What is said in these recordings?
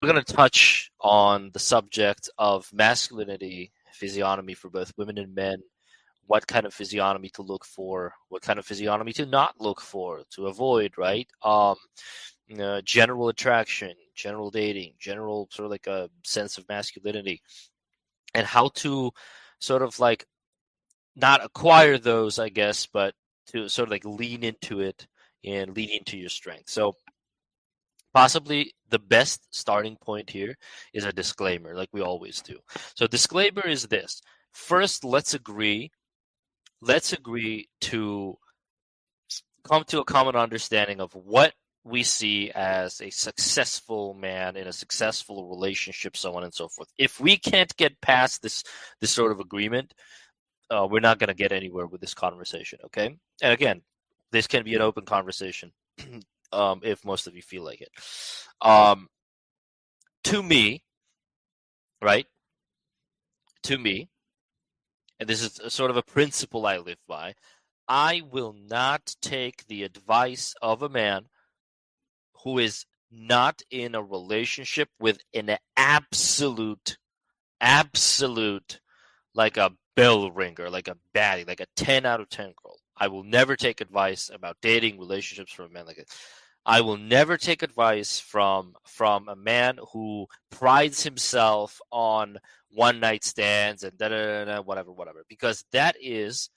We're going to touch on the subject of masculinity, physiognomy for both women and men, what kind of physiognomy to look for, what kind of physiognomy to not look for, to avoid, right? General attraction, general dating, general sort of like a sense of masculinity, and how to sort of like not acquire those, I guess, but to sort of like lean into it and lean into your strength. So possibly the best starting point here is a disclaimer, like we always do. So disclaimer is this. First, let's agree to come to a common understanding of what we see as a successful man in a successful relationship, so on and so forth. If we can't get past this sort of agreement, we're not going to get anywhere with this conversation, okay? And again, this can be an open conversation if most of you feel like it. To me, right? To me, and this is sort of a principle I live by, I will not take the advice of a man who is not in a relationship with an absolute, like a bell ringer, like a baddie, like a 10 out of 10 girl. I will never take advice about dating relationships from a man like that. I will never take advice from a man who prides himself on one night stands and da da da whatever, because that is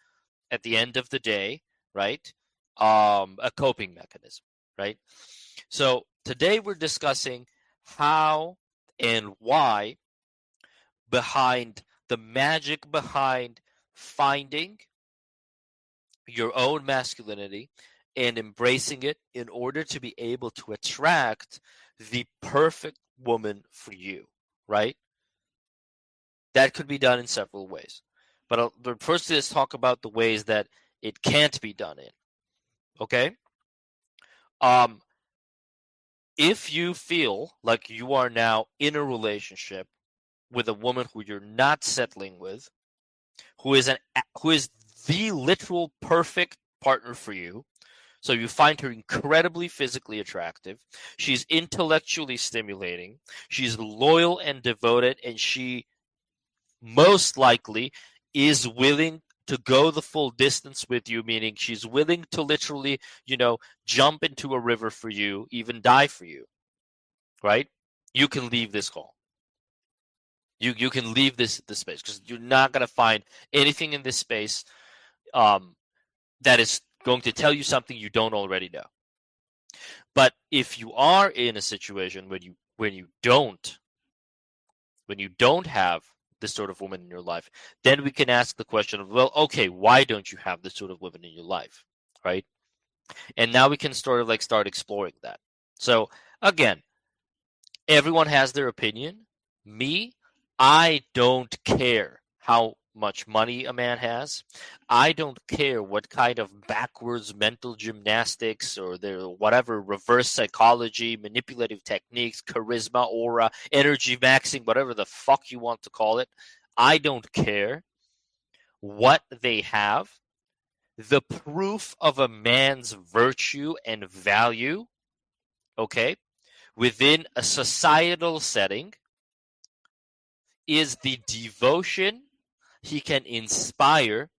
at the end of the day, right? A coping mechanism, right? So today we're discussing how and why behind the magic behind finding your own masculinity and embracing it in order to be able to attract the perfect woman for you, right? That could be done in several ways. But first, let's talk about the ways that it can't be done in. Okay? Um, if you feel like you are now in a relationship with a woman who you're not settling with, who is the literal perfect partner for you, so you find her incredibly physically attractive, she's intellectually stimulating, she's loyal and devoted, and she most likely is willing to go the full distance with you, meaning she's willing to literally, jump into a river for you, even die for you, right? You can leave this call. You can leave this space because you're not going to find anything in this space that is going to tell you something you don't already know. But if you are in a situation when you don't have this sort of woman in your life, then we can ask the question of, well, okay, why don't you have this sort of woman in your life, right? And now we can sort of like start exploring that. So again, everyone has their opinion. Me, I don't care how much money a man has. I don't care what kind of backwards mental gymnastics or their whatever reverse psychology, manipulative techniques, charisma, aura, energy maxing, whatever the fuck you want to call it. I don't care what they have. The proof of a man's virtue and value, okay, within a societal setting is the devotion he can inspire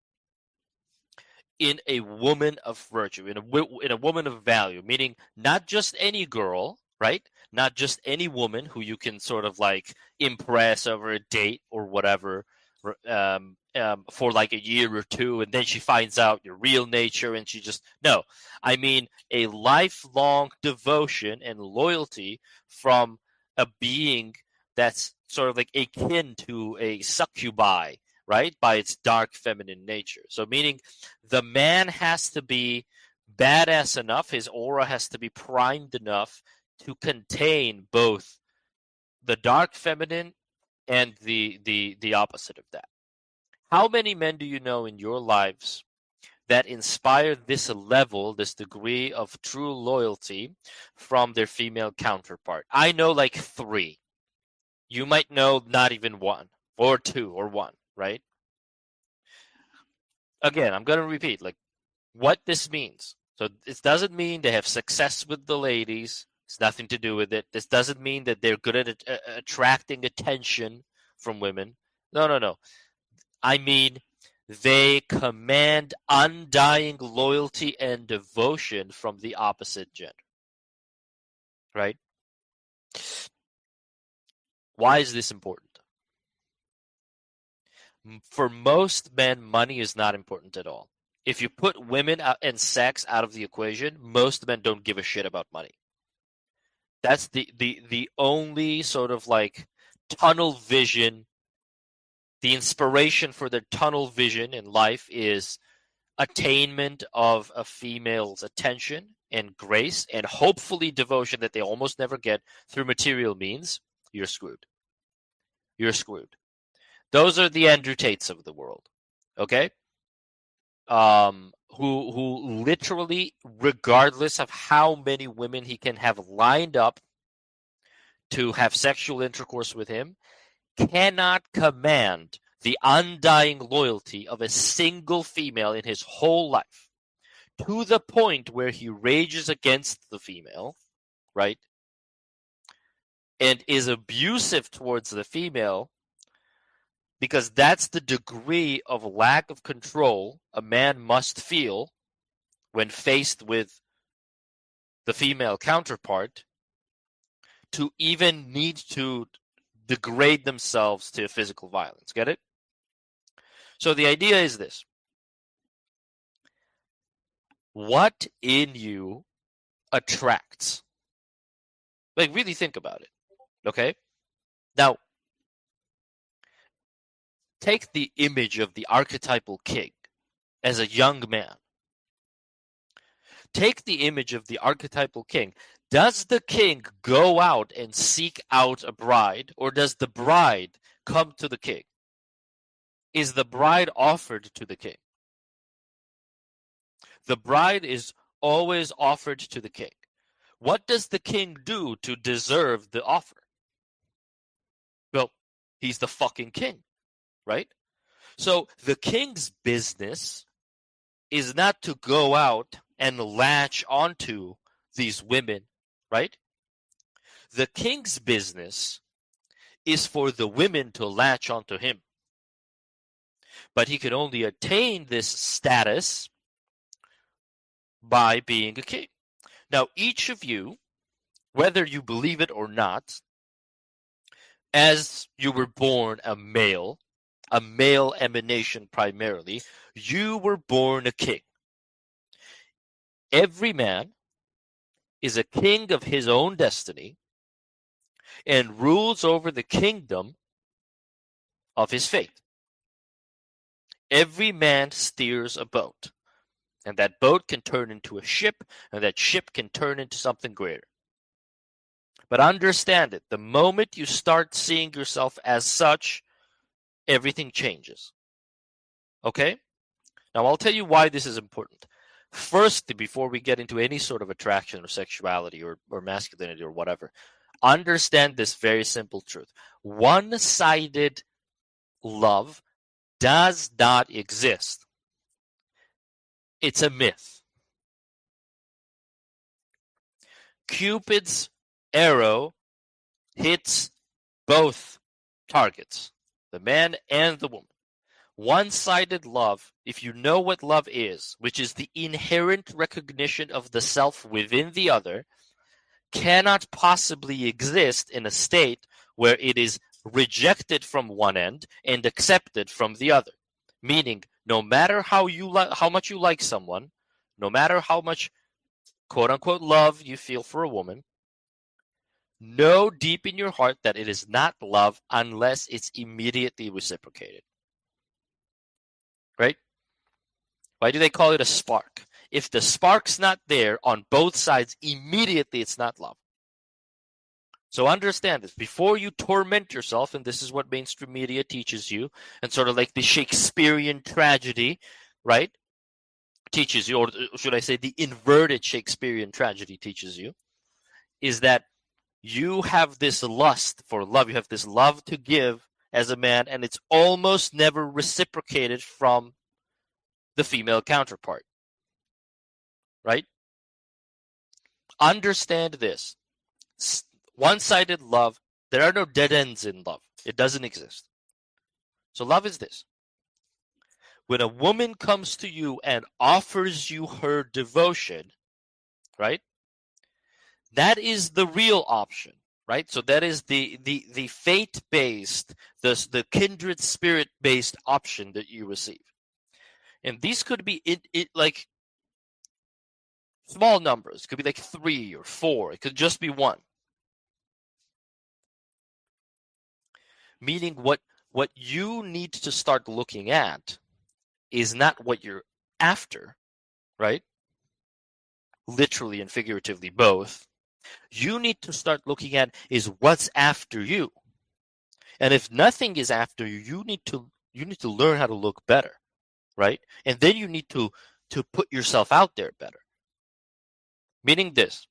in a woman of virtue, in a woman of value, meaning not just any girl, right? Not just any woman who you can sort of like impress over a date or whatever for like a year or two, and then she finds out your real nature and she just, no. I mean a lifelong devotion and loyalty from a being that's sort of like akin to a succubi, right? By its dark feminine nature. So meaning the man has to be badass enough, his aura has to be primed enough to contain both the dark feminine and the opposite of that. How many men do you know in your lives that inspire this level, this degree of true loyalty from their female counterpart? I know like 3. You might know not even 1 or 2 or 1, right? Again, I'm going to repeat like what this means. So it doesn't mean they have success with the ladies, It's nothing to do with it. This doesn't mean that they're good at attracting attention from women. No, no, no. I mean, they command undying loyalty and devotion from the opposite gender. Right? Why is this important? For most men, money is not important at all. If you put women and sex out of the equation, most men don't give a shit about money. That's the only sort of like tunnel vision. The inspiration for their tunnel vision in life is attainment of a female's attention and grace and hopefully devotion that they almost never get through material means. You're screwed. You're screwed. Those are the Andrew Tates of the world. Okay? Who literally, regardless of how many women he can have lined up to have sexual intercourse with him, cannot command the undying loyalty of a single female in his whole life, to the point where he rages against the female, right? And is abusive towards the female, because that's the degree of lack of control a man must feel when faced with the female counterpart to even need to degrade themselves to physical violence. Get it? So the idea is this. What in you attracts? Like, really think about it. Okay? Now, take the image of the archetypal king as a young man. Take the image of the archetypal king. Does the king go out and seek out a bride, or does the bride come to the king? Is the bride offered to the king? The bride is always offered to the king. What does the king do to deserve the offer? Well, he's the fucking king, right? So the king's business is not to go out and latch onto these women, right? The king's business is for the women to latch onto him. But he can only attain this status by being a king. Now, each of you, whether you believe it or not, as you were born a male emanation primarily, you were born a king. Every man is a king of his own destiny and rules over the kingdom of his fate. Every man steers a boat, and that boat can turn into a ship, and that ship can turn into something greater. But understand it, the moment you start seeing yourself as such, everything changes. Okay? Now, I'll tell you why this is important. First, before we get into any sort of attraction or sexuality or masculinity or whatever, understand this very simple truth. One-sided love does not exist. It's a myth. Cupid's arrow hits both targets, the man and the woman. One-sided love, if you know what love is, which is the inherent recognition of the self within the other, cannot possibly exist in a state where it is rejected from one end and accepted from the other. Meaning, no matter how much you like someone, no matter how much quote-unquote love you feel for a woman, know deep in your heart that it is not love unless it's immediately reciprocated. Right? Why do they call it a spark? If the spark's not there on both sides, immediately it's not love. So understand this. Before you torment yourself, and this is what mainstream media teaches you, and sort of like the Shakespearean tragedy, right, teaches you, or should I say the inverted Shakespearean tragedy teaches you, is that you have this lust for love. You have this love to give as a man, and it's almost never reciprocated from the female counterpart. Right? Understand this. one-sided love. There are no dead ends in love. It doesn't exist. So love is this. When a woman comes to you and offers you her devotion, right? That is the real option, right? So that is the fate-based, the kindred spirit-based option that you receive. And these could be it like small numbers. It could be like 3 or 4. It could just be 1. Meaning what you need to start looking at is not what you're after, right? Literally and figuratively both. You need to start looking at is what's after you. And if nothing is after you, you need to learn how to look better, right? And then you need to put yourself out there better. Meaning this.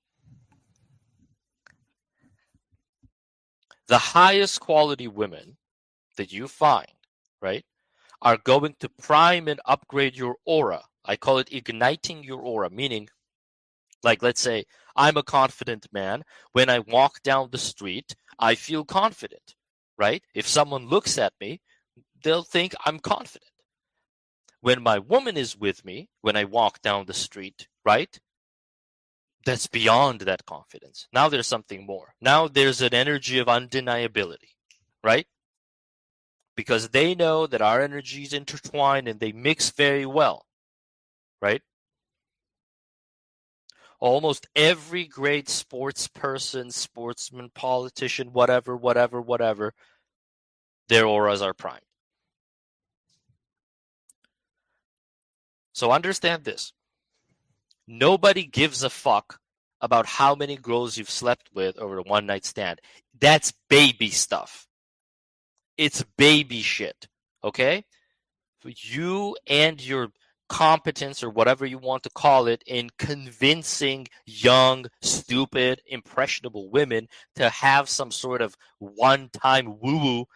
The highest quality women that you find, right, are going to prime and upgrade your aura. I call it igniting your aura, meaning, like, let's say I'm a confident man. When I walk down the street, I feel confident, right? If someone looks at me, they'll think I'm confident. When my woman is with me, when I walk down the street, right, that's beyond that confidence. Now there's something more. Now there's an energy of undeniability, right? Because they know that our energies intertwine and they mix very well, right? Almost every great sports person, sportsman, politician, whatever, their auras are primed. So understand this. Nobody gives a fuck about how many girls you've slept with over a one-night stand. That's baby stuff. It's baby shit, okay? You and your competence, or whatever you want to call it, in convincing young, stupid, impressionable women to have some sort of one-time woo-woo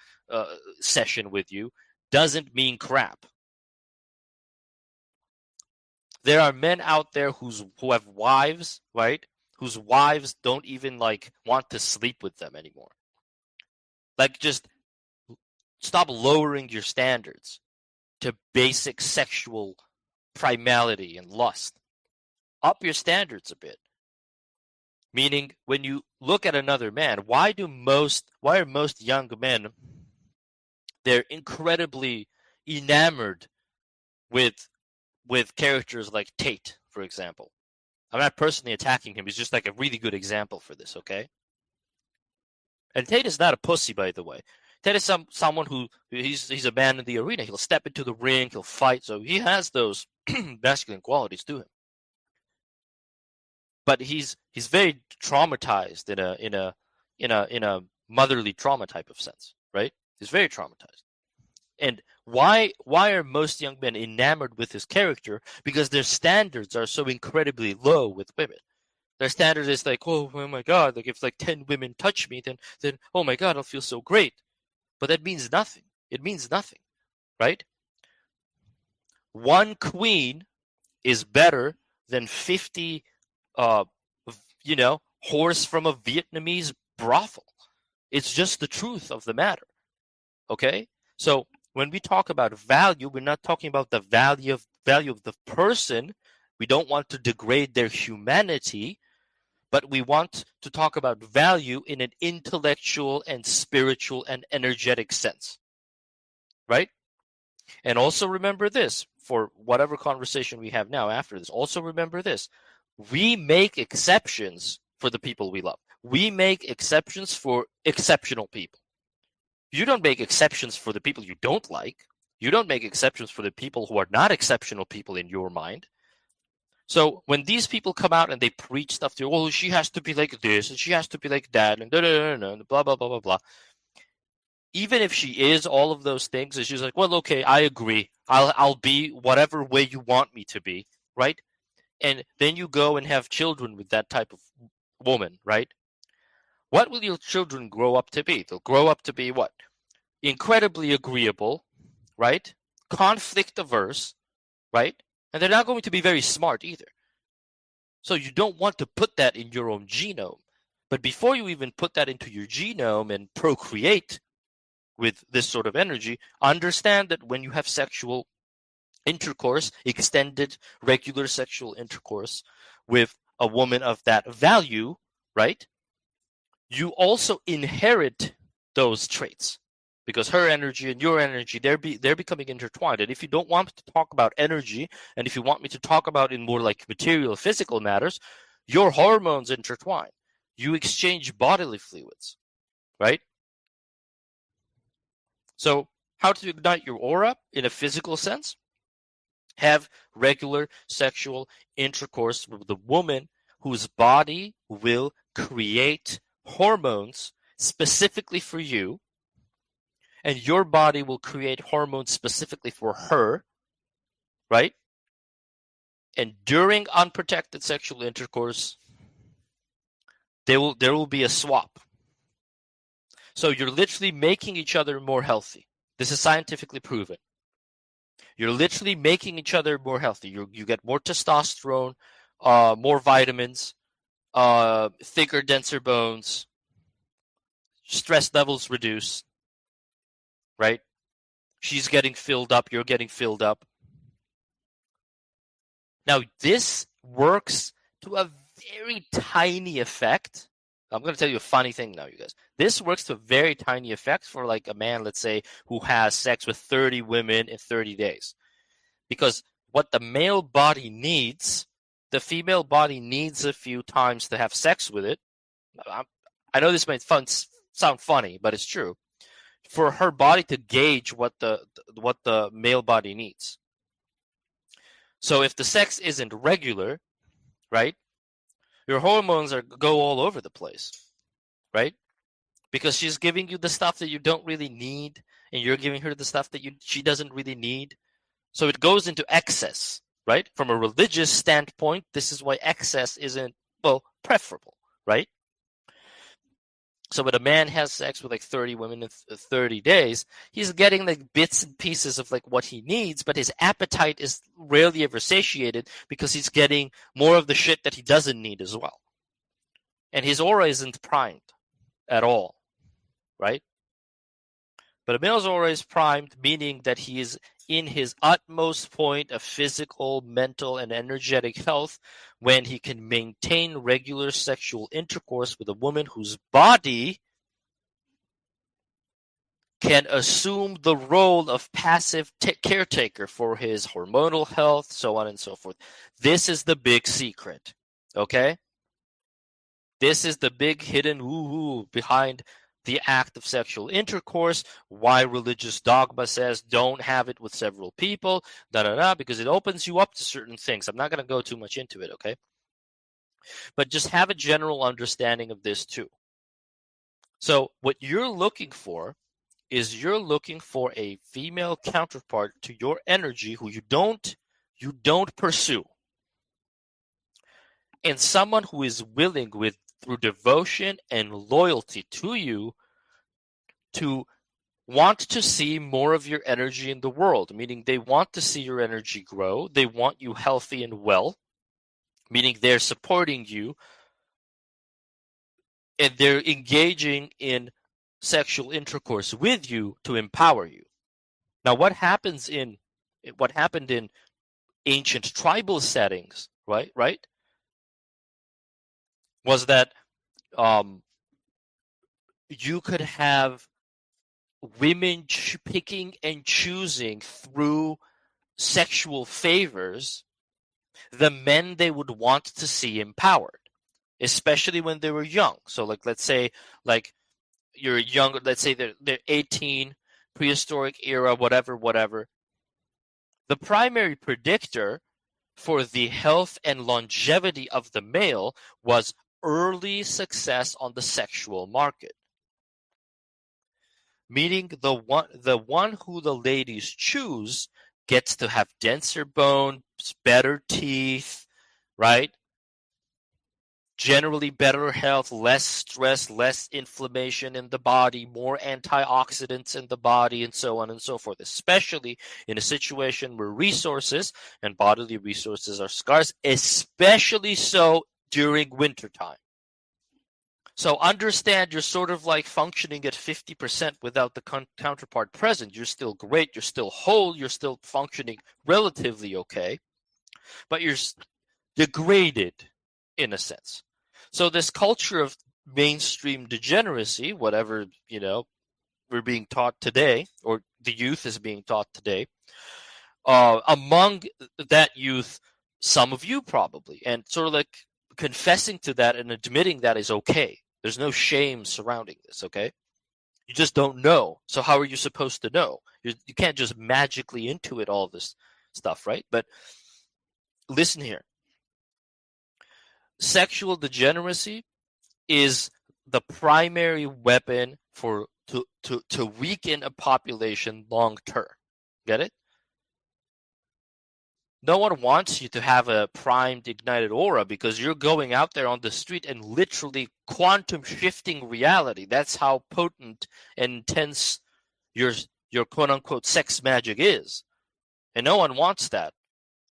session with you doesn't mean crap. There are men out there who have wives, right? Whose wives don't even want to sleep with them anymore. Just stop lowering your standards to basic sexual primality and lust. Up your standards a bit. Meaning, when you look at another man, why are most young men, they're incredibly enamored with characters like Tate, for example. I'm not personally attacking him. He's just like a really good example for this, okay? And Tate is not a pussy, by the way. Tate is someone who he's a man in the arena. He'll step into the ring, he'll fight, so he has those masculine qualities to him. But he's very traumatized in a motherly trauma type of sense, right? He's very traumatized. And why are most young men enamored with his character? Because their standards are so incredibly low with women. Their standard is like, oh my God, if 10 women touch me, then oh my God, I'll feel so great. But that means nothing. It means nothing, right? One queen is better than 50 horse from a Vietnamese brothel. It's just the truth of the matter. Okay? So when we talk about value, we're not talking about the value of the person. We don't want to degrade their humanity, but we want to talk about value in an intellectual and spiritual and energetic sense. Right? And also remember this, for whatever conversation we have now after this, also remember this. We make exceptions for the people we love. We make exceptions for exceptional people. You don't make exceptions for the people you don't like. You don't make exceptions for the people who are not exceptional people in your mind. So when these people come out and they preach stuff to you, oh, she has to be like this and she has to be like that and blah, blah, blah, blah, blah. Even if she is all of those things, and she's like, well, okay, I agree. I'll be whatever way you want me to be, right? And then you go and have children with that type of woman, right? What will your children grow up to be? They'll grow up to be what? Incredibly agreeable, right? Conflict averse, right? And they're not going to be very smart either. So you don't want to put that in your own genome. But before you even put that into your genome and procreate with this sort of energy, understand that when you have sexual intercourse, extended, regular sexual intercourse with a woman of that value, right? You also inherit those traits because her energy and your energy, they're becoming intertwined. And if you don't want to talk about energy, and if you want me to talk about in more like material, physical matters, your hormones intertwine. You exchange bodily fluids, right? So how to ignite your aura in a physical sense? Have regular sexual intercourse with the woman whose body will create hormones specifically for you, and your body will create hormones specifically for her, right? And during unprotected sexual intercourse, there will be a swap. So you're literally making each other more healthy. This is scientifically proven. You're literally making each other more healthy. You get more testosterone, more vitamins, thicker, denser bones, stress levels reduce, right? She's getting filled up, you're getting filled up. Now, this works to a very tiny effect. I'm going to tell you a funny thing now, you guys. This works to a very tiny effect for like a man, let's say, who has sex with 30 women in 30 days. Because what the male body needs, the female body needs a few times to have sex with it. I know this might sound funny, but it's true. For her body to gauge what the male body needs. So if the sex isn't regular, right, your hormones go all over the place, right? Because she's giving you the stuff that you don't really need, and you're giving her the stuff that she doesn't really need. So it goes into excess, right? From a religious standpoint, this is why excess isn't, well, preferable, right? So when a man has sex with like 30 women in 30 days, he's getting like bits and pieces of like what he needs, but his appetite is rarely ever satiated because he's getting more of the shit that he doesn't need as well. And his aura isn't primed at all, right? But a male's aura is primed, meaning that he is in his utmost point of physical, mental, and energetic health when he can maintain regular sexual intercourse with a woman whose body can assume the role of passive caretaker for his hormonal health, so on and so forth. This is the big secret, okay? This is the big hidden woo-woo behind the act of sexual intercourse, why religious dogma says don't have it with several people, because it opens you up to certain things. I'm not going to go too much into it, okay? But just have a general understanding of this too. So what you're looking for is you're looking for a female counterpart to your energy who you don't pursue. And someone who is willing through devotion and loyalty to you to want to see more of your energy in the world, meaning they want to see your energy grow. They want you healthy and well, meaning they're supporting you and they're engaging in sexual intercourse with you to empower you. Now, what happened in ancient tribal settings, right, was that you could have women picking and choosing through sexual favors the men they would want to see empowered, especially when they were young. So like, let's say like you're younger, let's say they're 18, prehistoric era, whatever. The primary predictor for the health and longevity of the male was early success on the sexual market. Meaning the one who the ladies choose gets to have denser bones, better teeth, right? Generally better health, less stress, less inflammation in the body, more antioxidants in the body, and so on and so forth, especially in a situation where resources and bodily resources are scarce, especially so during wintertime. So understand you're sort of like functioning at 50% without the counterpart present. You're still great, you're still whole, you're still functioning relatively okay, but you're degraded in a sense. So this culture of mainstream degeneracy, whatever, we're being taught today, or the youth is being taught today, among that youth, some of you probably, and sort of like confessing to that and admitting that is okay. There's no shame surrounding this, okay? You just don't know. So how are you supposed to know? You can't just magically intuit all this stuff, right? But listen here. Sexual degeneracy is the primary weapon to weaken a population long term. Get it? No one wants you to have a primed, ignited aura because you're going out there on the street and literally quantum shifting reality. That's how potent and intense your quote unquote sex magic is. And no one wants that.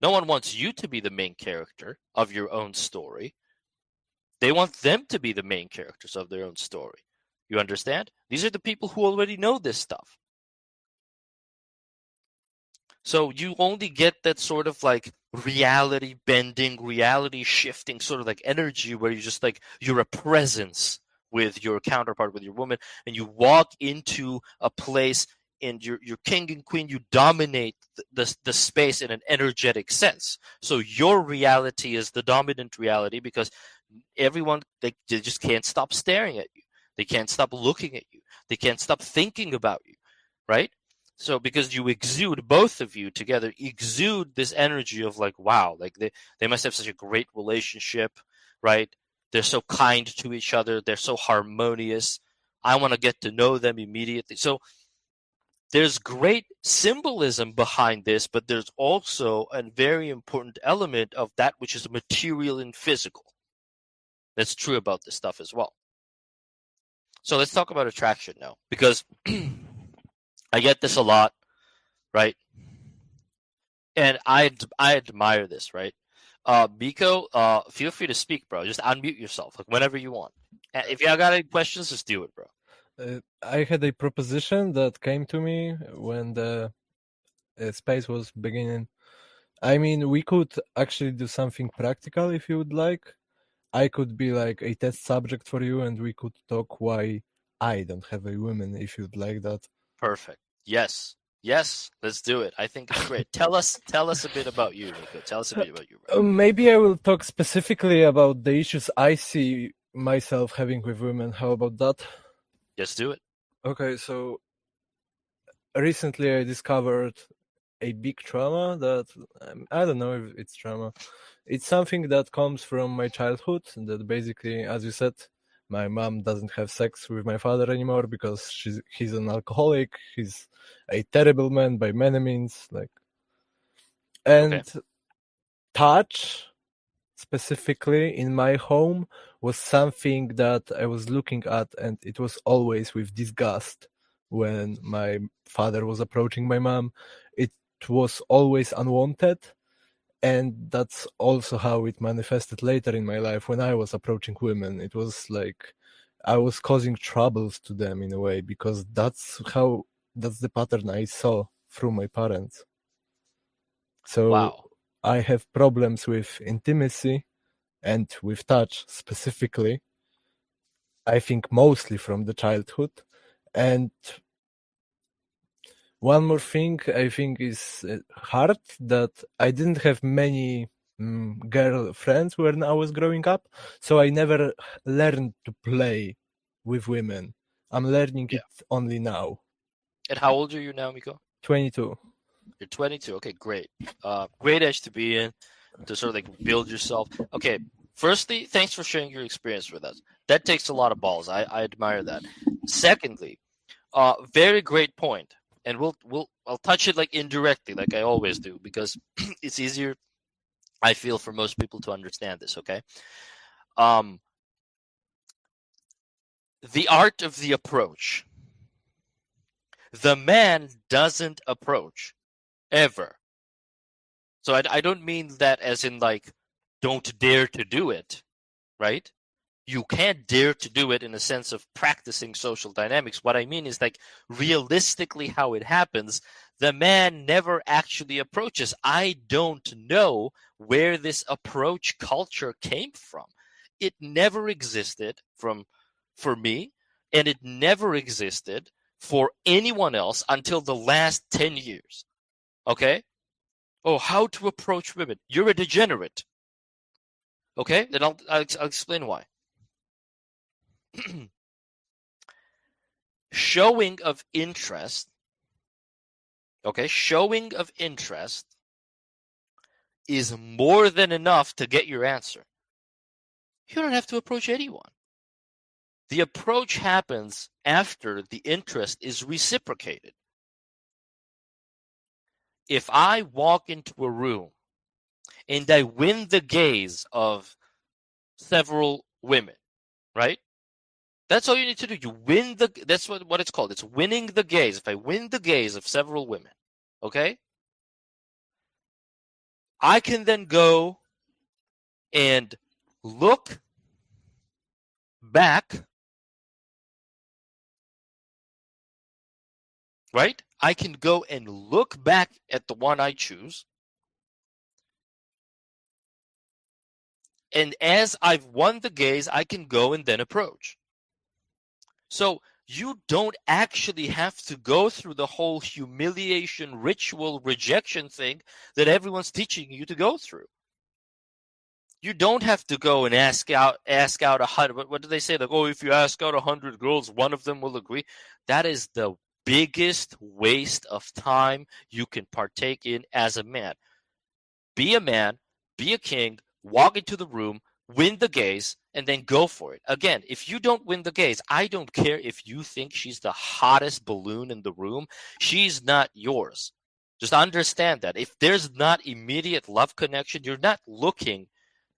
No one wants you to be the main character of your own story. They want them to be the main characters of their own story. You understand? These are the people who already know this stuff. So you only get that sort of like reality bending, reality shifting sort of like energy where you just like you're a presence with your counterpart, with your woman, and you walk into a place and you're king and queen, you dominate the space in an energetic sense. So your reality is the dominant reality because everyone they just can't stop staring at you. They can't stop looking at you. They can't stop thinking about you, right? So because you exude, both of you together exude this energy of like, wow, like they must have such a great relationship, right? They're so kind to each other. They're so harmonious. I want to get to know them immediately. So there's great symbolism behind this, but there's also a very important element of that which is material and physical. That's true about this stuff as well. So let's talk about attraction now, because I get this a lot, right? And I admire this, right? Miko, feel free to speak, bro. Just unmute yourself, like whenever you want. If you got any questions, just do it, bro. I had a proposition that came to me when the space was beginning. I mean, we could actually do something practical if you would like. I could be like a test subject for you, and we could talk why I don't have a woman, if you'd like that. Perfect. Yes. Yes, let's do it. I think it's great. Tell us a bit about you, Miko. Tell us a bit about you, bro. Maybe I will talk specifically about the issues I see myself having with women. How about that? Just do it. Okay, so recently I discovered a big trauma that I don't know if it's trauma. It's something that comes from my childhood. That basically, as you said, my mom doesn't have sex with my father anymore because he's an alcoholic. He's a terrible man by many means. And touch, specifically in my home, was something that I was looking at, and it was always with disgust when my father was approaching my mom. It was always unwanted, and that's also how it manifested later in my life when I was approaching women. It was like I was causing troubles to them in a way, because that's the pattern I saw through my parents. So wow. I have problems with intimacy and with touch specifically, I think mostly from the childhood. And one more thing I think is hard, that I didn't have many girl friends when I was growing up, so I never learned to play with women. I'm learning it only now. And how old are you now, Miko? 22. You're 22. Okay, great. Great age to be in, to sort of like build yourself. Okay, firstly, thanks for sharing your experience with us. That takes a lot of balls. I admire that. Secondly, very great point. And I'll touch it like indirectly, like I always do, because it's easier, I feel, for most people to understand this. Okay. The art of the approach. The man doesn't approach ever. So I don't mean that as in like don't dare to do it, right? you can't dare to do it in a sense of practicing social dynamics. What I mean is, like, realistically how it happens, the man never actually approaches. I don't know where this approach culture came from. It never existed for me, and it never existed for anyone else until the last 10 years. Okay? Oh, how to approach women. You're a degenerate. Okay? Then I'll explain why. Showing of interest, okay, showing of interest is more than enough to get your answer. You don't have to approach anyone. The approach happens after the interest is reciprocated. If I walk into a room and I win the gaze of several women, right? That's all you need to do. You win that's what it's called. It's winning the gaze. If I win the gaze of several women, okay? I can then go and look back, right? I can go and look back at the one I choose. And as I've won the gaze, I can go and then approach. So you don't actually have to go through the whole humiliation, ritual, rejection thing that everyone's teaching you to go through. You don't have to go and ask out 100. What do they say? Like, oh, if you ask out 100 girls, one of them will agree. That is the biggest waste of time you can partake in as a man. Be a man, be a king, walk into the room, win the gaze, and then go for it. Again, if you don't win the gaze, I don't care if you think she's the hottest balloon in the room. She's not yours. Just understand that. If there's not immediate love connection, you're not looking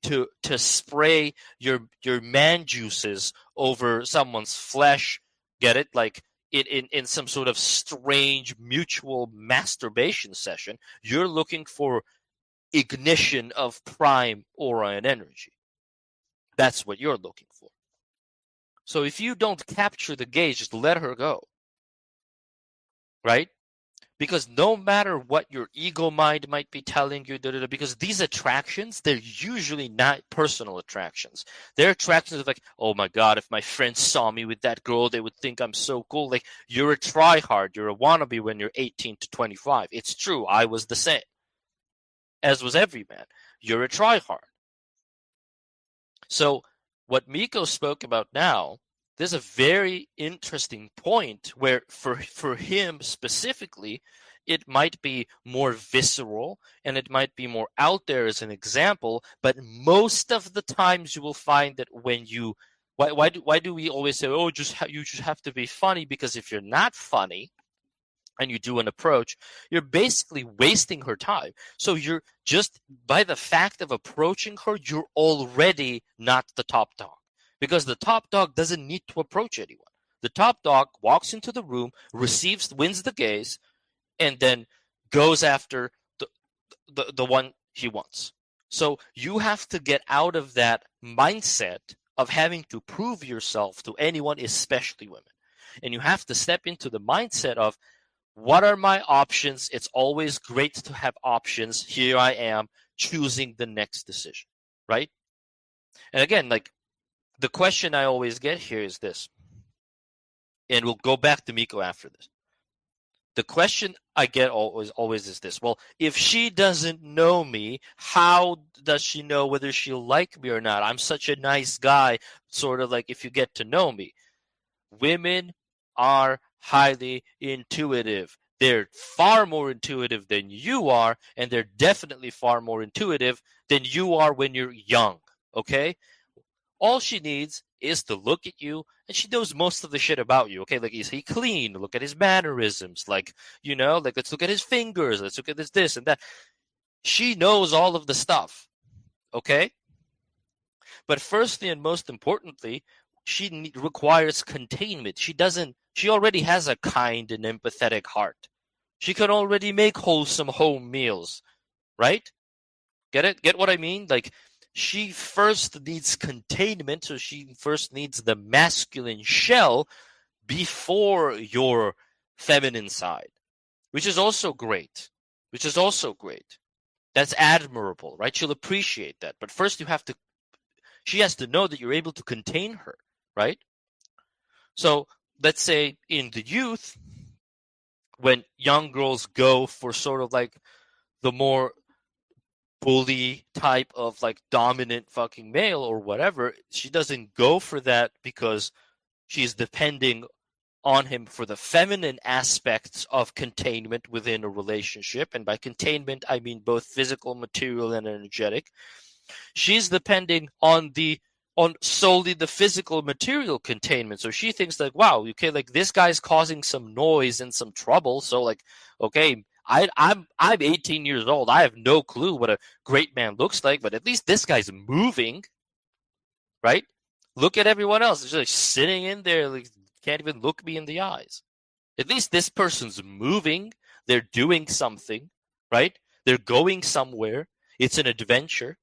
to spray your man juices over someone's flesh. Get it? Like in some sort of strange mutual masturbation session. You're looking for ignition of prime aura and energy. That's what you're looking for. So if you don't capture the gaze, just let her go. Right? Because no matter what your ego mind might be telling you, because these attractions, they're usually not personal attractions. They're attractions of like, oh my God, if my friends saw me with that girl, they would think I'm so cool. Like, you're a tryhard, you're a wannabe when you're 18 to 25. It's true, I was the same. As was every man. You're a tryhard. So what Miko spoke about now, there's a very interesting point where for him specifically, it might be more visceral and it might be more out there as an example, but most of the times you will find that when you why do we always say, oh, you just have to be funny? Because if you're not funny and you do an approach, you're basically wasting her time. So you're just, by the fact of approaching her, you're already not the top dog. Because the top dog doesn't need to approach anyone. The top dog walks into the room, wins the gaze, and then goes after the one he wants. So you have to get out of that mindset of having to prove yourself to anyone, especially women. And you have to step into the mindset of, what are my options? It's always great to have options. Here I am choosing the next decision, right? And again, like, the question I always get here is this, and we'll go back to Miko after this. The question I get always is this. Well, if she doesn't know me, how does she know whether she'll like me or not? I'm such a nice guy, sort of like, if you get to know me. Women are highly intuitive. They're far more intuitive than you are, and they're definitely far more intuitive than you are when you're young, okay? All she needs is to look at you, and she knows most of the shit about you, okay? Like, is he clean? Look at his mannerisms. Like, like, let's look at his fingers. Let's look at this and that. She knows all of the stuff, okay? But firstly and most importantly, she requires containment. She already has a kind and empathetic heart. She can already make wholesome home meals, right? Get it? Get what I mean? Like, she first needs containment, so she first needs the masculine shell before your feminine side, which is also great. That's admirable, right? She'll appreciate that. But first she has to know that you're able to contain her, right? So let's say in the youth, when young girls go for sort of like the more bully type of like dominant fucking male or whatever, she doesn't go for that because she's depending on him for the feminine aspects of containment within a relationship. And by containment, I mean both physical, material, and energetic. She's depending on solely the physical material containment. So she thinks like, wow, okay, like this guy's causing some noise and some trouble. So like, okay, I'm 18 years old. I have no clue what a great man looks like, but at least this guy's moving, right? Look at everyone else. They're just sitting in there, like can't even look me in the eyes. At least this person's moving. They're doing something, right? They're going somewhere. It's an adventure.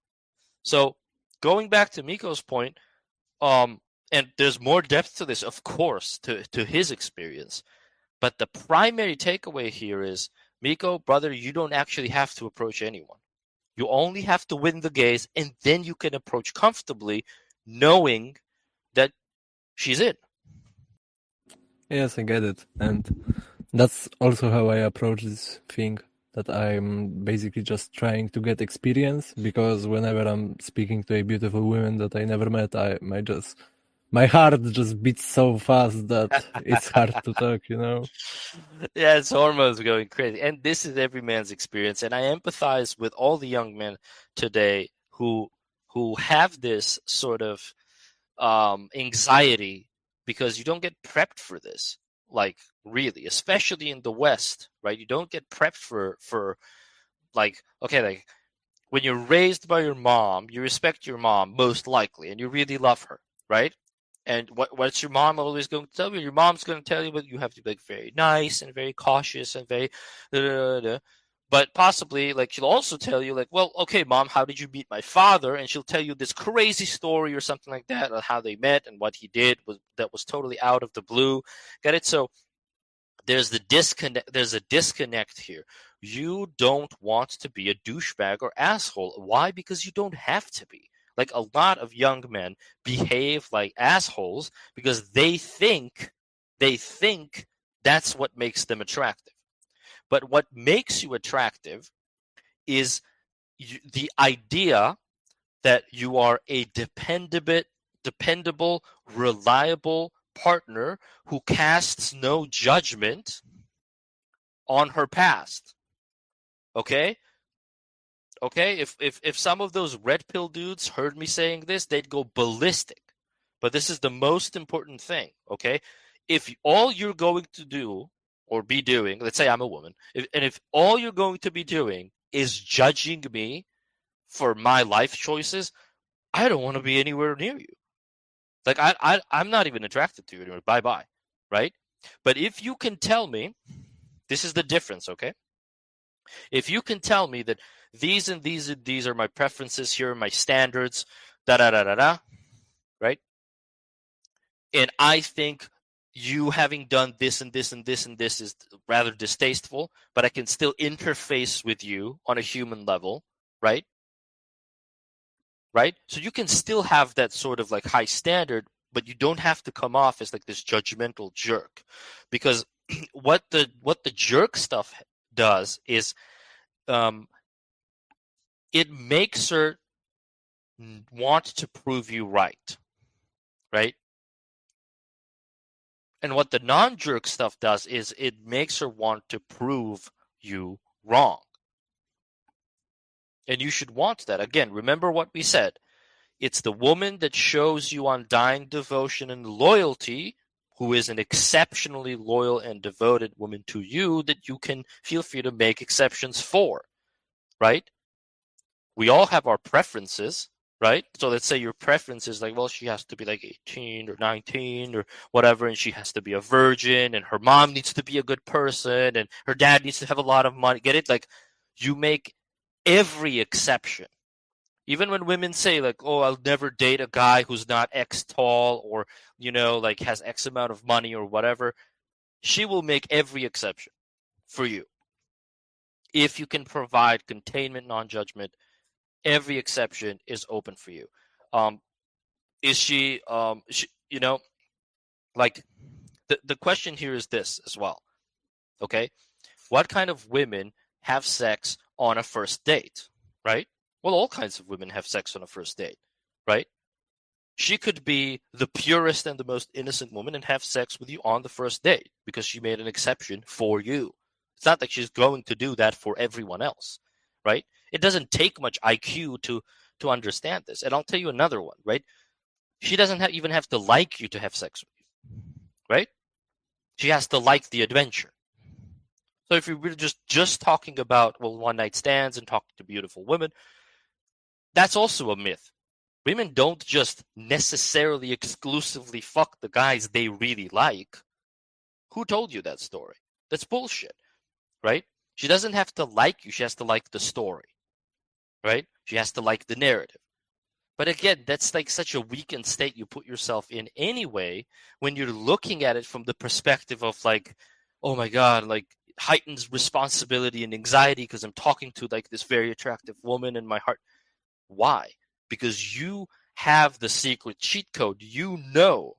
So going back to Miko's point, and there's more depth to this, of course, to his experience. But the primary takeaway here is, Miko, brother, you don't actually have to approach anyone. You only have to win the gaze, and then you can approach comfortably, knowing that she's in. Yes, I get it. And that's also how I approach this thing, that I'm basically just trying to get experience, because whenever I'm speaking to a beautiful woman that I never met, my heart just beats so fast that it's hard to talk, you know? Yeah, it's hormones going crazy. And this is every man's experience. And I empathize with all the young men today who have this sort of anxiety, because you don't get prepped for this. Like really, especially in the West, right? You don't get prepped for like, okay, like when you're raised by your mom, you respect your mom most likely, and you really love her, right? And what's your mom always going to tell you? Your mom's going to tell you, but you have to be like very nice and very cautious and very, da, da, da, da. But possibly like she'll also tell you like, well, okay, mom, how did you meet my father? And she'll tell you this crazy story or something like that, on how they met and what he did that was totally out of the blue. Get it? So there's a disconnect here. You don't want to be a douchebag or asshole. Why? Because you don't have to be. Like a lot of young men behave like assholes because they think that's what makes them attractive. But what makes you attractive is the idea that you are a dependable, reliable partner who casts no judgment on her past. Okay? Okay? If some of those red pill dudes heard me saying this, they'd go ballistic. But this is the most important thing, okay? If all you're going to do or be doing, let's say I'm a woman, if all you're going to be doing is judging me for my life choices, I don't want to be anywhere near you. Like I'm not even attracted to you anymore. Bye-bye. Right? But if you can tell me, this is the difference, okay? If you can tell me that these and these and these are my preferences, here are my standards, da da da da da, right? And I think you having done this and this and this and this is rather distasteful, but I can still interface with you on a human level, right? Right? So you can still have that sort of like high standard, but you don't have to come off as like this judgmental jerk. Because what the jerk stuff does is it makes her want to prove you right. Right? And what the non-jerk stuff does is it makes her want to prove you wrong. And you should want that. Again, remember what we said. It's the woman that shows you undying devotion and loyalty, who is an exceptionally loyal and devoted woman to you, that you can feel free to make exceptions for, right? We all have our preferences, right? So let's say your preference is like, well, she has to be like 18 or 19 or whatever, and she has to be a virgin, and her mom needs to be a good person, and her dad needs to have a lot of money. Get it? Like, you make every exception. Even when women say like, "Oh, I'll never date a guy who's not X tall or, like has X amount of money or whatever," she will make every exception for you. If you can provide containment, non-judgment, every exception is open for you. Is like the question here is this as well. Okay. What kind of women have sex on a first date, right? Well, all kinds of women have sex on a first date, right? She could be the purest and the most innocent woman and have sex with you on the first date because she made an exception for you. It's not like she's going to do that for everyone else, right? It doesn't take much IQ to understand this. And I'll tell you another one, right? She doesn't even have to like you to have sex with you, right? She has to like the adventure. So if you're just talking about, well, one night stands and talking to beautiful women, that's also a myth. Women don't just necessarily exclusively fuck the guys they really like. Who told you that story? That's bullshit, right? She doesn't have to like you. She has to like the story, right? She has to like the narrative. But again, that's like such a weakened state you put yourself in anyway when you're looking at it from the perspective of like, oh my God, like heightened responsibility and anxiety because I'm talking to like this very attractive woman in my heart. Why? Because you have the secret cheat code. You know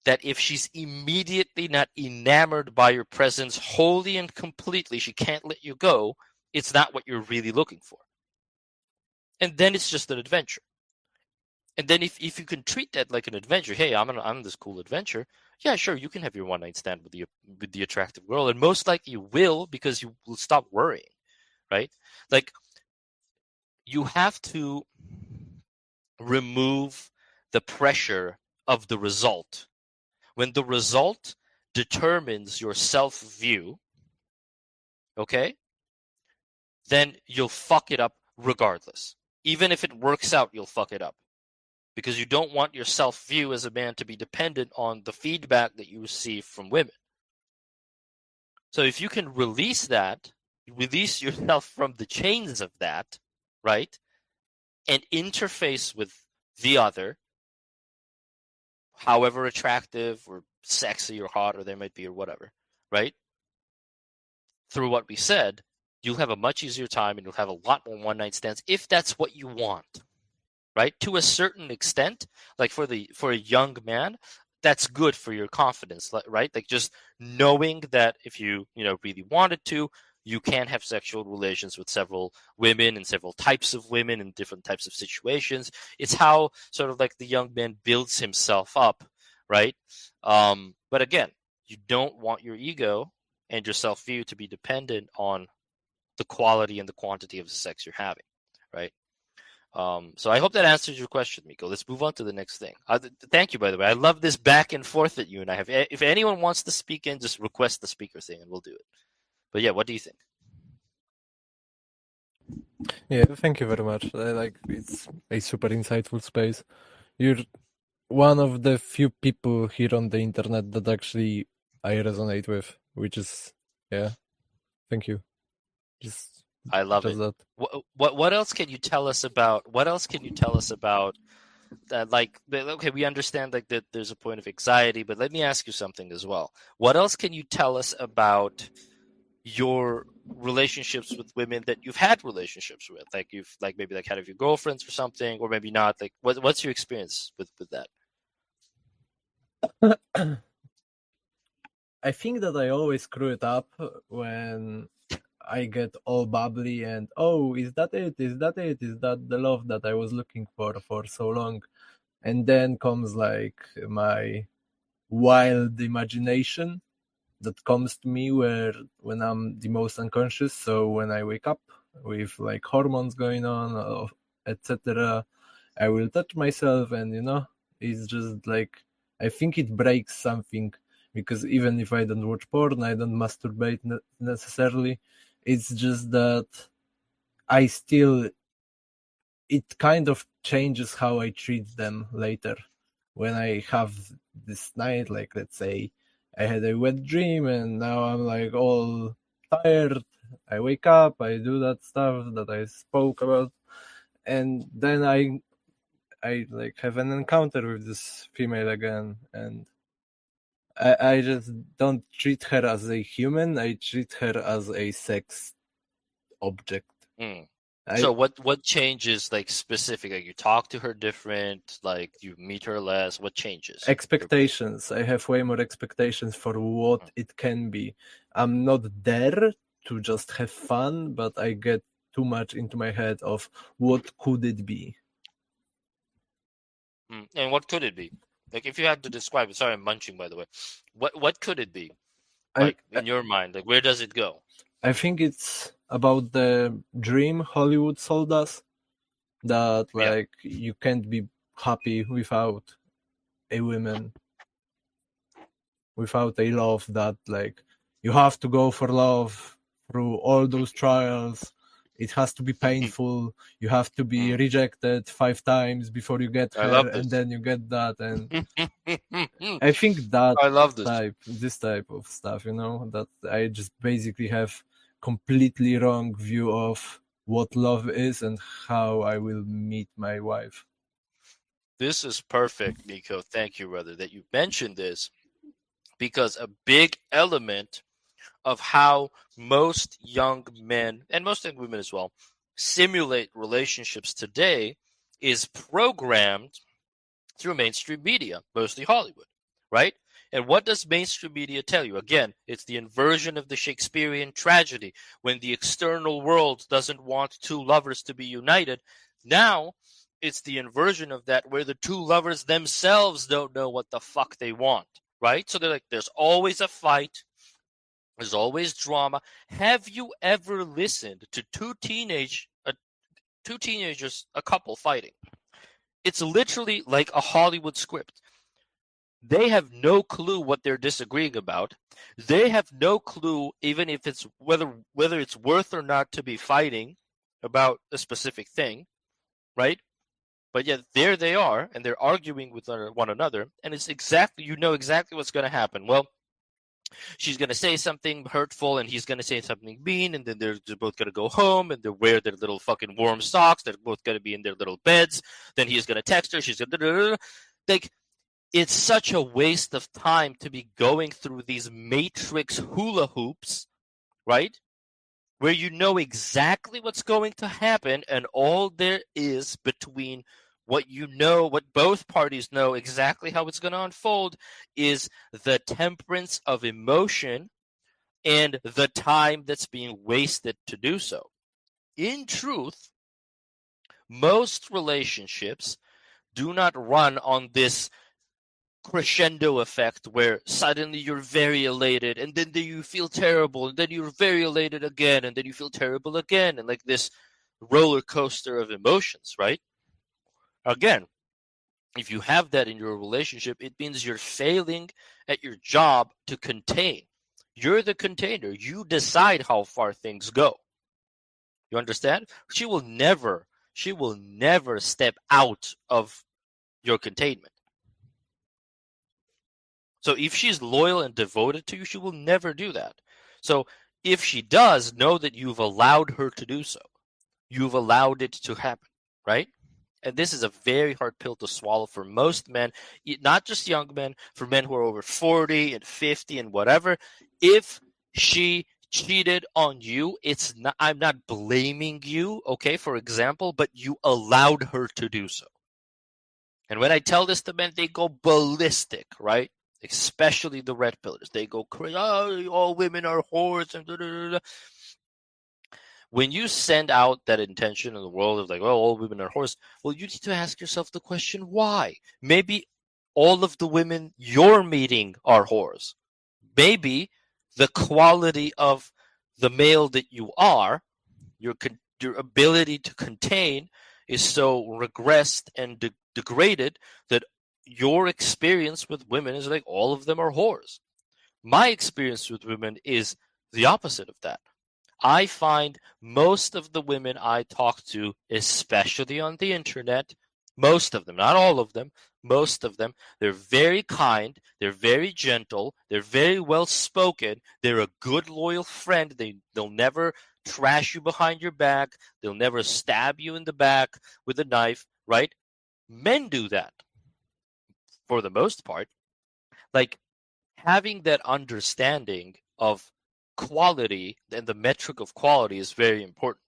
that if she's immediately not enamored by your presence wholly and completely, she can't let you go, it's not what you're really looking for. And then it's just an adventure. And then if you can treat that like an adventure, hey, I'm this cool adventure. Yeah, sure, you can have your one night stand with the attractive girl, and most likely you will because you will stop worrying, right? Like you have to remove the pressure of the result. When the result determines your self-view, okay, then you'll fuck it up regardless. Even if it works out, you'll fuck it up. Because you don't want your self-view as a man to be dependent on the feedback that you receive from women. So if you can release that, release yourself from the chains of that, right, and interface with the other, however attractive or sexy or hot or they might be or whatever, right, through what we said, you'll have a much easier time and you'll have a lot more one-night stands if that's what you want. Right, to a certain extent, like for a young man, that's good for your confidence, right? Like just knowing that if you really wanted to, you can have sexual relations with several women and several types of women in different types of situations. It's how sort of like the young man builds himself up, right? But again, you don't want your ego and your self-view to be dependent on the quality and the quantity of the sex you're having, right? So I hope that answers your question, Miko. Let's move on to the next thing. Thank you, by the way. I love this back and forth that you and I have. If anyone wants to speak in, just request the speaker thing and we'll do it. But yeah, what do you think? Yeah, thank you very much. Like it's a super insightful space. You're one of the few people here on the internet that actually I resonate with, which is thank you. I love Just it. that. What else can you tell us about? What else can you tell us about that? Like, okay, we understand like that there's a point of anxiety, but let me ask you something as well. What else can you tell us about your relationships with women that you've had relationships with? Like you've like maybe like had a few girlfriends or something, or maybe not. Like what's your experience with that? I think that I always screw it up when I get all bubbly and is that it? Is that it? Is that the love that I was looking for so long? And then comes like my wild imagination that comes to me when I'm the most unconscious. So when I wake up with like hormones going on, etc., I will touch myself, and it's just like I think it breaks something because even if I don't watch porn, I don't masturbate necessarily. It's just that I still it kind of changes how I treat them later. When I have this night, like let's say I had a wet dream and now I'm like all tired, I wake up, I do that stuff that I spoke about, and then I like have an encounter with this female again, and I just don't treat her as a human. I treat her as a sex object. Mm. I So what changes like specific? Like you talk to her different, like you meet her less. What changes? expectations. I have way more expectations for what Mm. it can be. I'm not there to just have fun, but I get too much into my head of what could it be. And what could it be? Like if you had to describe it. Sorry, I'm munching by the way. What could it be? I Like in your mind, like where does it go? I think it's about the dream Hollywood sold us, that Yeah. like you can't be happy without a woman, without a love, that like you have to go for love through all those trials. It has to be painful. You have to be Mm. rejected 5 times before you get I her, love and this. then you get that. And I think that I love this. this type of stuff, that I just basically have completely wrong view of what love is and how I will meet my wife. This is perfect, Nico. Thank you, brother, that you mentioned this because a big element of how most young men and most young women as well simulate relationships today is programmed through mainstream media, mostly Hollywood, right? And what does mainstream media tell you? Again, it's the inversion of the Shakespearean tragedy when the external world doesn't want two lovers to be united. Now, it's the inversion of that where the two lovers themselves don't know what the fuck they want, right? So they're like, there's always a fight, there's always drama. Have you ever listened to two teenagers, a couple fighting? It's literally like a Hollywood script. They have no clue what they're disagreeing about. They have no clue even if it's whether it's worth or not to be fighting about a specific thing, right? But yet there they are and they're arguing with one another, and it's exactly exactly what's going to happen. Well, she's going to say something hurtful and he's going to say something mean, and then they're both going to go home and they wear their little fucking warm socks. They're both going to be in their little beds. Then he's going to text her. She's going to like, it's such a waste of time to be going through these matrix hula hoops, right? Where you know exactly what's going to happen, and all there is between what both parties know exactly how it's going to unfold, is the temperance of emotion and the time that's being wasted to do so. In truth, most relationships do not run on this crescendo effect where suddenly you're very elated and then you feel terrible and then you're very elated again and then you feel terrible again, and like this roller coaster of emotions, right? Again, if you have that in your relationship, it means you're failing at your job to contain. You're the container. You decide how far things go. You understand? She will never step out of your containment. So if she's loyal and devoted to you, she will never do that. So if she does, know that you've allowed her to do so. You've allowed it to happen, right? And this is a very hard pill to swallow for most men, not just young men, for men who are over 40 and 50 and whatever. If she cheated on you, it's not, I'm not blaming you, okay, for example, but you allowed her to do so. And when I tell this to men, they go ballistic, right? Especially the red pillars. They go crazy. Oh, all women are whores. And da, da, da, da. When you send out that intention in the world of like, oh, all women are whores, well, you need to ask yourself the question, why? Maybe all of the women you're meeting are whores. Maybe the quality of the male that you are, your ability to contain, is so regressed and degraded that your experience with women is like all of them are whores. My experience with women is the opposite of that. I find most of the women I talk to, especially on the internet, most of them, not all of them, most of them, they're very kind, they're very gentle, they're very well spoken, they're a good loyal friend, they'll never trash you behind your back, they'll never stab you in the back with a knife, right? Men do that for the most part. Like, having that understanding of quality and the metric of quality is very important.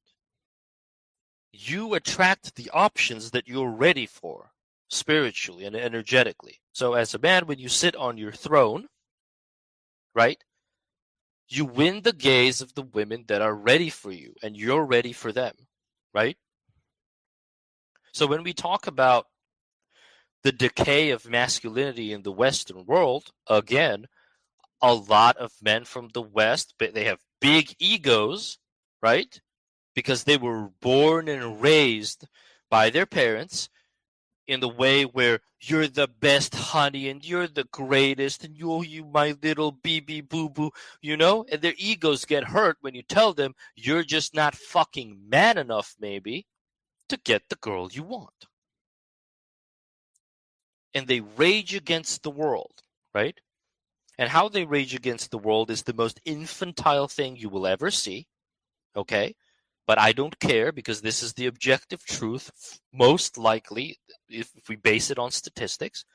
You attract the options that you're ready for spiritually and energetically. So as a man, when you sit on your throne, right, you win the gaze of the women that are ready for you and you're ready for them, right? So when we talk about the decay of masculinity in the Western world, again, a lot of men from the West, but they have big egos, right? Because they were born and raised by their parents in the way where you're the best, honey, and you're the greatest, and you my little BB boo boo, and their egos get hurt when you tell them you're just not fucking man enough, maybe, to get the girl you want. And they rage against the world, right? And how they rage against the world is the most infantile thing you will ever see, okay? But I don't care because this is the objective truth, most likely, if we base it on statistics.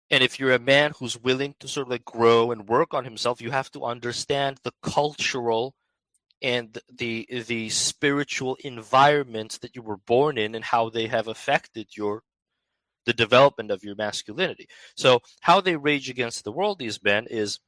And if you're a man who's willing to sort of like grow and work on himself, you have to understand the cultural and the spiritual environments that you were born in and how they have affected the development of your masculinity. So how they rage against the world, these men, is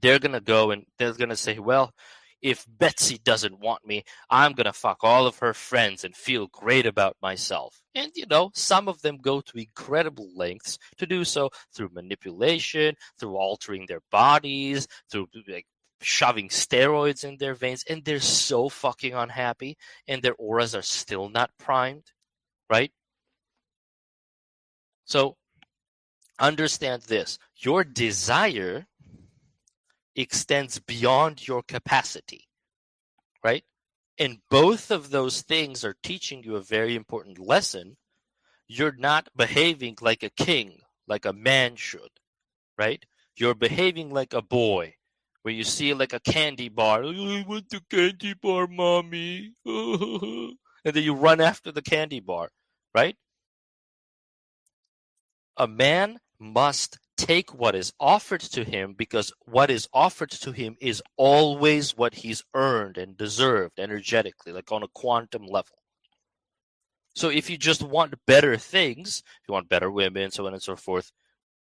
they're going to go and they're going to say, well, if Betsy doesn't want me, I'm going to fuck all of her friends and feel great about myself. And, some of them go to incredible lengths to do so through manipulation, through altering their bodies, through like shoving steroids in their veins. And they're so fucking unhappy and their auras are still not primed, right? So understand this. Your desire extends beyond your capacity, right? And both of those things are teaching you a very important lesson. You're not behaving like a king, like a man should, right? You're behaving like a boy, where you see like a candy bar. I want the candy bar, mommy. And then you run after the candy bar, right? A man must take what is offered to him because what is offered to him is always what he's earned and deserved energetically, like on a quantum level. So if you just want better things, if you want better women, so on and so forth,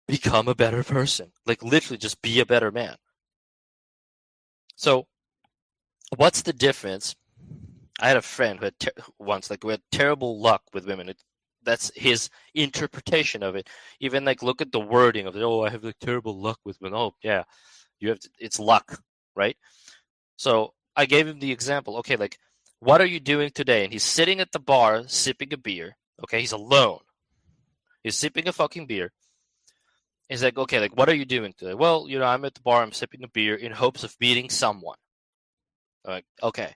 become a better person. Like literally just be a better man. So what's the difference? I had a friend who had who had terrible luck with women. That's his interpretation of it. Even like look at the wording of it. Oh, I have like terrible luck with women. Oh, yeah, it's luck, right? So I gave him the example. Okay, like what are you doing today? And he's sitting at the bar sipping a beer. Okay, he's alone. He's sipping a fucking beer. He's like, okay, like what are you doing today? Well, I'm at the bar. I'm sipping a beer in hopes of meeting someone. Like, okay.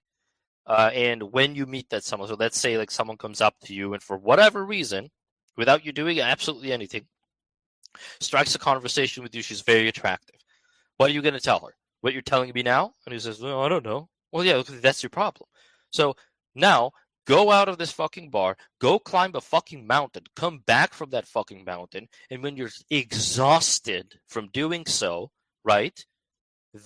And when you meet that someone, so let's say like someone comes up to you and for whatever reason, without you doing absolutely anything, strikes a conversation with you, she's very attractive. What are you going to tell her? What you're telling me now? And he says, well, I don't know. Well, yeah, that's your problem. So now go out of this fucking bar, go climb a fucking mountain, come back from that fucking mountain, and when you're exhausted from doing so, right,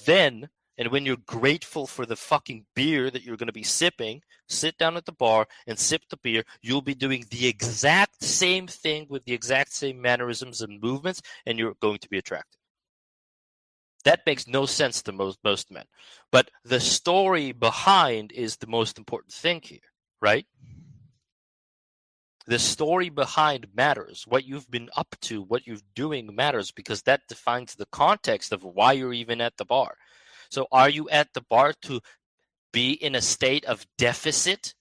then and when you're grateful for the fucking beer that you're going to be sipping, sit down at the bar and sip the beer. You'll be doing the exact same thing with the exact same mannerisms and movements, and you're going to be attractive. That makes no sense to most men. But the story behind is the most important thing here, right? The story behind matters. What you've been up to, what you're doing matters because that defines the context of why you're even at the bar. So are you at the bar to be in a state of deficit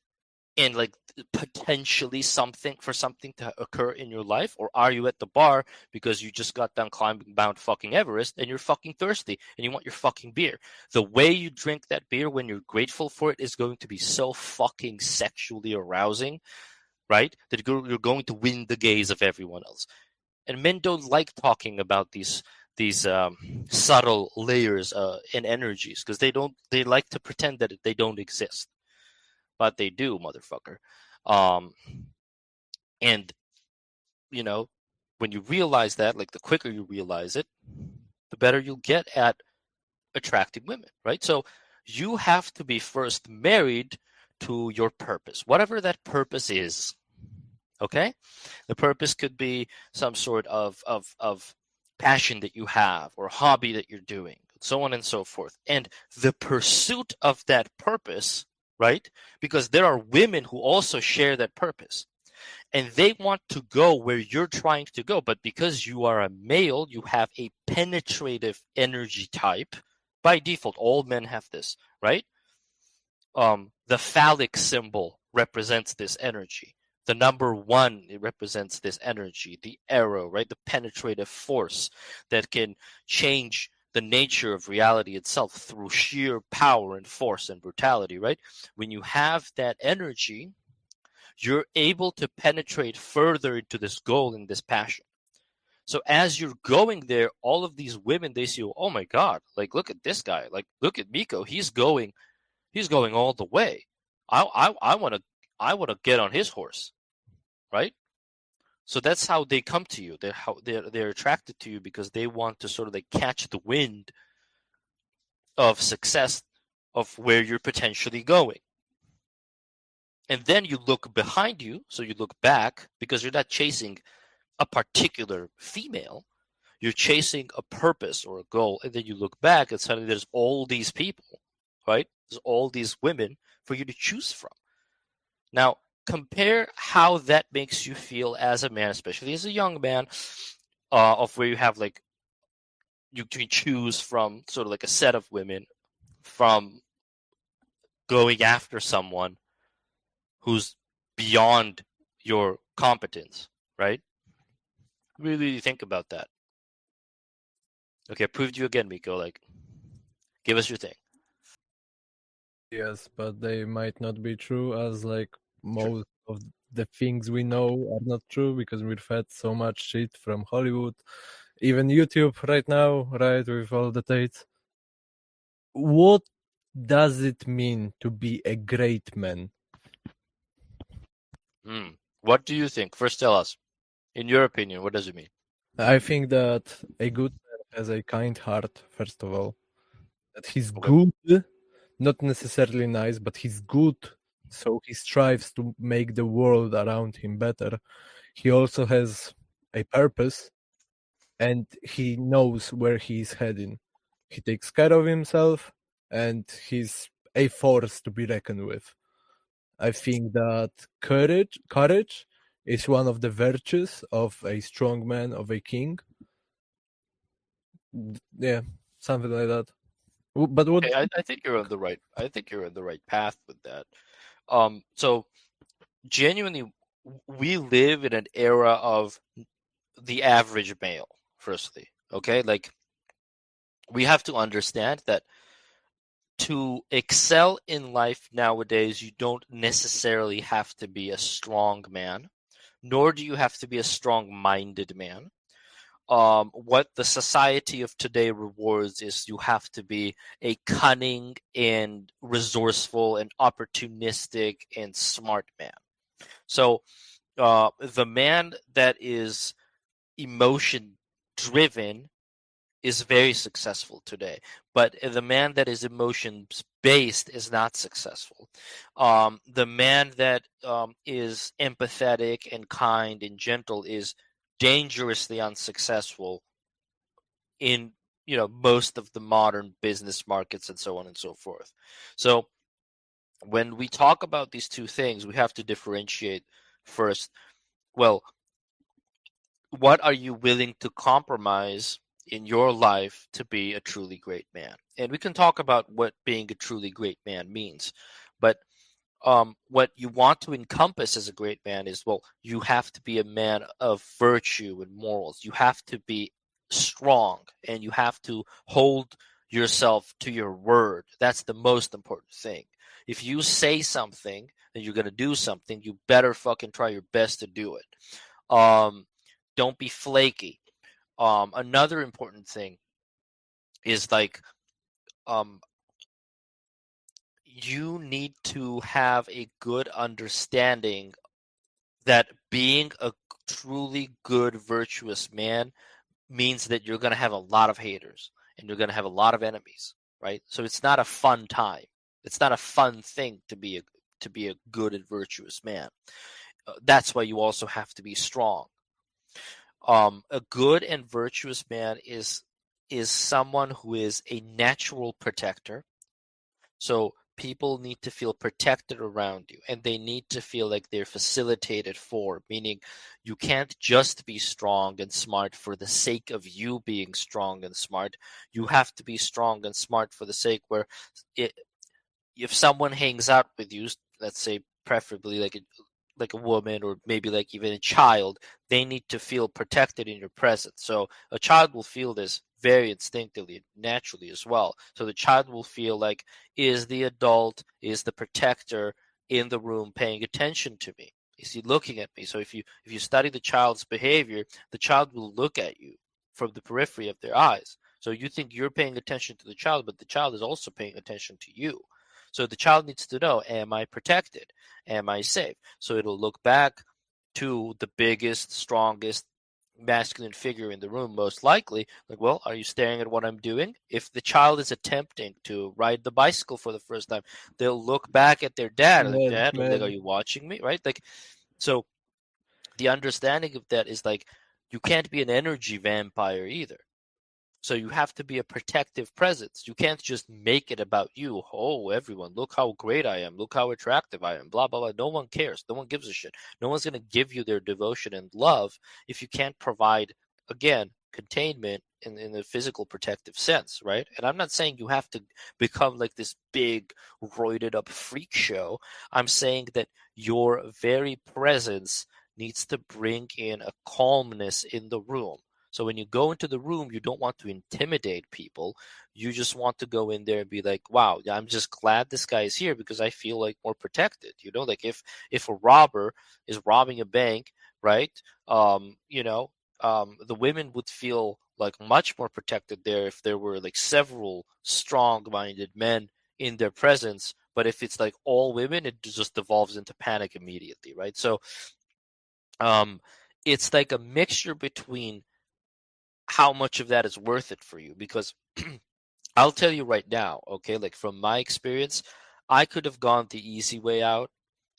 and like potentially something to occur in your life? Or are you at the bar because you just got done climbing Mount fucking Everest and you're fucking thirsty and you want your fucking beer? The way you drink that beer when you're grateful for it is going to be so fucking sexually arousing right? That you're going to win the gaze of everyone else. And men don't like talking about these subtle layers and energies because they like to pretend that they don't exist, but they do, motherfucker. Um, and you know, when you realize that, like the quicker you realize it, the better you'll get at attracting women, right? So you have to be first married to your purpose, whatever that purpose is. Okay, the purpose could be some sort of passion that you have or hobby that you're doing, so on and so forth. And the pursuit of that purpose, right? Because there are women who also share that purpose and they want to go where you're trying to go. But because you are a male, you have a penetrative energy type. By default, all men have this, right? The phallic symbol represents this energy. The number one, it represents this energy. The arrow, right? The penetrative force that can change the nature of reality itself through sheer power and force and brutality, right? When you have that energy, you're able to penetrate further into this goal and this passion. So as you're going there, all of these women, they see, oh my God, like look at this guy, like look at Miko, he's going all the way. I want to get on his horse, right? So that's how they come to you. They're attracted to you because they want to sort of like catch the wind of success of where you're potentially going. And then you look behind you, so you look back because you're not chasing a particular female. You're chasing a purpose or a goal, and then you look back and suddenly there's all these people, right? There's all these women for you to choose from. Now, compare how that makes you feel as a man, especially as a young man, of where you have like you can choose from sort of like a set of women from going after someone who's beyond your competence, right? Really think about that. Okay, I proved you again, Miko. Like, give us your thing. Yes, but they might not be true, as like Sure. most of the things we know are not true because we're fed so much shit from Hollywood, even YouTube right now, right, with all the dates. What does it mean to be a great man? What do you think? First, tell us. In your opinion, what does it mean? I think that a good man has a kind heart, first of all. That he's Okay. good, not necessarily nice, but he's good. So he strives to make the world around him better. He also has a purpose and he knows where he's heading. He takes care of himself and he's a force to be reckoned with. I think that courage is one of the virtues of a strong man, of a king. Yeah, something like that. But what? Okay, I think you're on the right. I think you're on the right path with that. So genuinely, we live in an era of the average male. Firstly, okay, like we have to understand that to excel in life nowadays, you don't necessarily have to be a strong man, nor do you have to be a strong-minded man. What the society of today rewards is you have to be a cunning and resourceful and opportunistic and smart man. So the man that is emotion driven is very successful today, but the man that is emotions based is not successful. The man that is empathetic and kind and gentle is dangerously unsuccessful in most of the modern business markets and so on and so forth. So when we talk about these two things, we have to differentiate first. Well, what are you willing to compromise in your life to be a truly great man? And we can talk about what being a truly great man means, but what you want to encompass as a great man is, well, you have to be a man of virtue and morals. You have to be strong and you have to hold yourself to your word. That's the most important thing. If you say something and you're gonna do something, you better fucking try your best to do it. Don't be flaky. Another important thing is like um you need to have a good understanding that being a truly good virtuous man means that you're going to have a lot of haters and you're going to have a lot of enemies, right? So it's not a fun time. It's not a fun thing to be a good and virtuous man. That's why you also have to be strong. A good and virtuous man is someone who is a natural protector. So people need to feel protected around you and they need to feel like they're facilitated for, meaning you can't just be strong and smart for the sake of you being strong and smart. You have to be strong and smart for the sake where it, if someone hangs out with you, let's say preferably like a woman or maybe like even a child, they need to feel protected in your presence. So a child will feel this very instinctively, naturally as well. So the child will feel like, is the adult, is the protector in the room paying attention to me? Is he looking at me? So if you study the child's behavior, the child will look at you from the periphery of their eyes. So you think you're paying attention to the child, but the child is also paying attention to you. So the child needs to know, am I protected? Am I safe? So it'll look back to the biggest, strongest masculine figure in the room, most likely, like, well, are you staring at what I'm doing? If the child is attempting to ride the bicycle for the first time, they'll look back at their dad, like, Mad, Dad, like, are mad. you watching me? Right? Like, so the understanding of that is like, you can't be an energy vampire either. So you have to be a protective presence. You can't just make it about you. Oh, everyone, look how great I am. Look how attractive I am. Blah, blah, blah. No one cares. No one gives a shit. No one's going to give you their devotion and love if you can't provide, again, containment in the physical protective sense, right? And I'm not saying you have to become like this big, roided up freak show. I'm saying that your very presence needs to bring in a calmness in the room. So when you go into the room, you don't want to intimidate people. You just want to go in there and be like, "Wow, I'm just glad this guy is here because I feel like more protected." You know, like if a robber is robbing a bank, right? The women would feel like much more protected there if there were like several strong-minded men in their presence. But if it's like all women, it just devolves into panic immediately, right? So, um, it's like a mixture between how much of that is worth it for you, because I'll tell you right now, okay, like from my experience, I could have gone the easy way out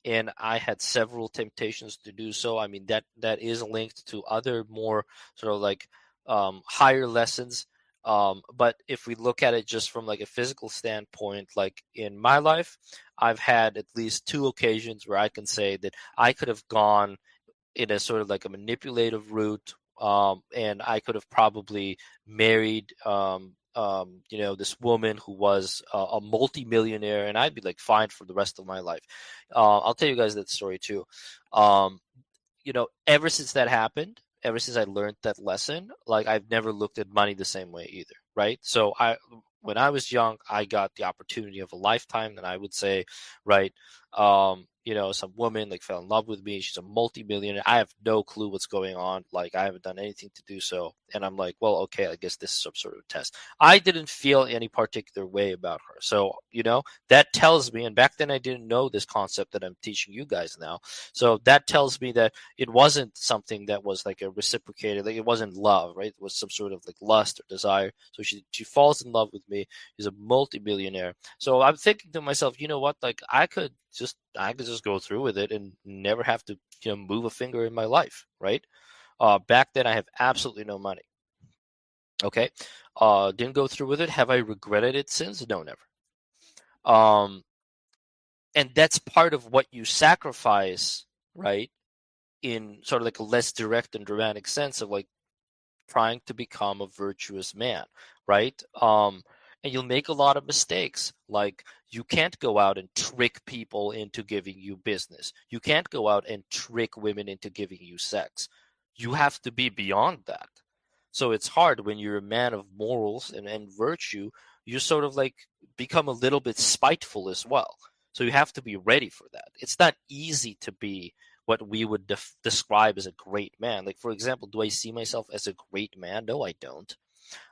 and I had several temptations to do so. I mean, that is linked to other more sort of like higher lessons. But if we look at it just from like a physical standpoint, like in my life, I've had at least two occasions where I can say that I could have gone in a sort of like a manipulative route. And I could have probably married, this woman who was a multimillionaire, and I'd be like fine for the rest of my life. I'll tell you guys that story too. Um, ever since that happened, ever since I learned that lesson, like I've never looked at money the same way either, right? So when I was young, I got the opportunity of a lifetime, and I would say, right, some woman like fell in love with me. She's a multi-millionaire. I have no clue what's going on. Like I haven't done anything to do so, and I'm like, well, okay, I guess this is some sort of test. I didn't feel any particular way about her, so that tells me. And back then, I didn't know this concept that I'm teaching you guys now. So that tells me that it wasn't something that was like a reciprocated, like it wasn't love, right? It was some sort of like lust or desire. So she falls in love with me. She's a multi-billionaire. So I'm thinking to myself, you know what? Like I could just go through with it and never have to move a finger in my life, right? Back then I have absolutely no money. Okay. Didn't go through with it. Have I regretted it since? No, never. Um, and that's part of what you sacrifice, right? In sort of like a less direct and dramatic sense of like trying to become a virtuous man, right? And you'll make a lot of mistakes. Like you can't go out and trick people into giving you business. You can't go out and trick women into giving you sex. You have to be beyond that. So it's hard when you're a man of morals and virtue, you sort of like become a little bit spiteful as well. So you have to be ready for that. It's not easy to be what we would describe as a great man. Like, for example, do I see myself as a great man? No, I don't.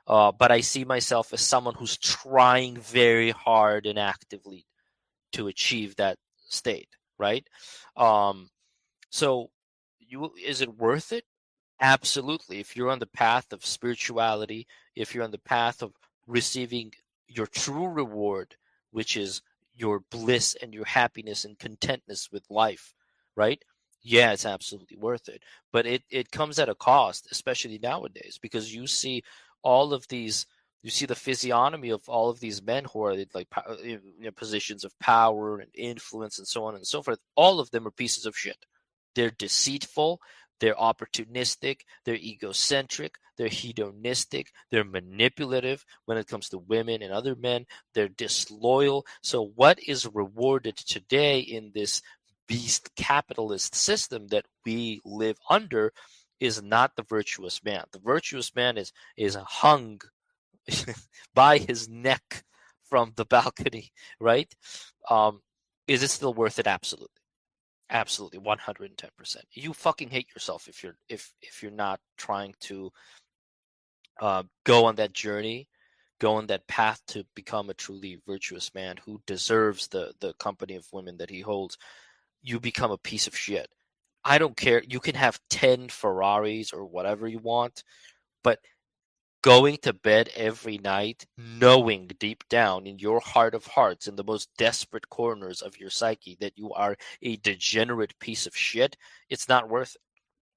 But I see myself as someone who's trying very hard and actively to achieve that state, right? Um, so, is it worth it? Absolutely. If you're on the path of spirituality, if you're on the path of receiving your true reward, which is your bliss and your happiness and contentness with life, right? Yeah, it's absolutely worth it. But it comes at a cost, especially nowadays, because you see all of these, you see the physiognomy of all of these men who are like positions of power and influence and so on and so forth. All of them are pieces of shit. They're deceitful, they're opportunistic, they're egocentric, they're hedonistic, they're manipulative when it comes to women and other men, they're disloyal. So, what is rewarded today in this beast capitalist system that we live under is not the virtuous man. The virtuous man is hung by his neck from the balcony, right? Um, is it still worth it? Absolutely. Absolutely, 110%. You fucking hate yourself if you're not trying to go on that journey, go on that path to become a truly virtuous man who deserves the company of women that he holds. You become a piece of shit. I don't care. You can have 10 Ferraris or whatever you want, but going to bed every night knowing deep down in your heart of hearts, in the most desperate corners of your psyche, that you are a degenerate piece of shit, it's not worth it,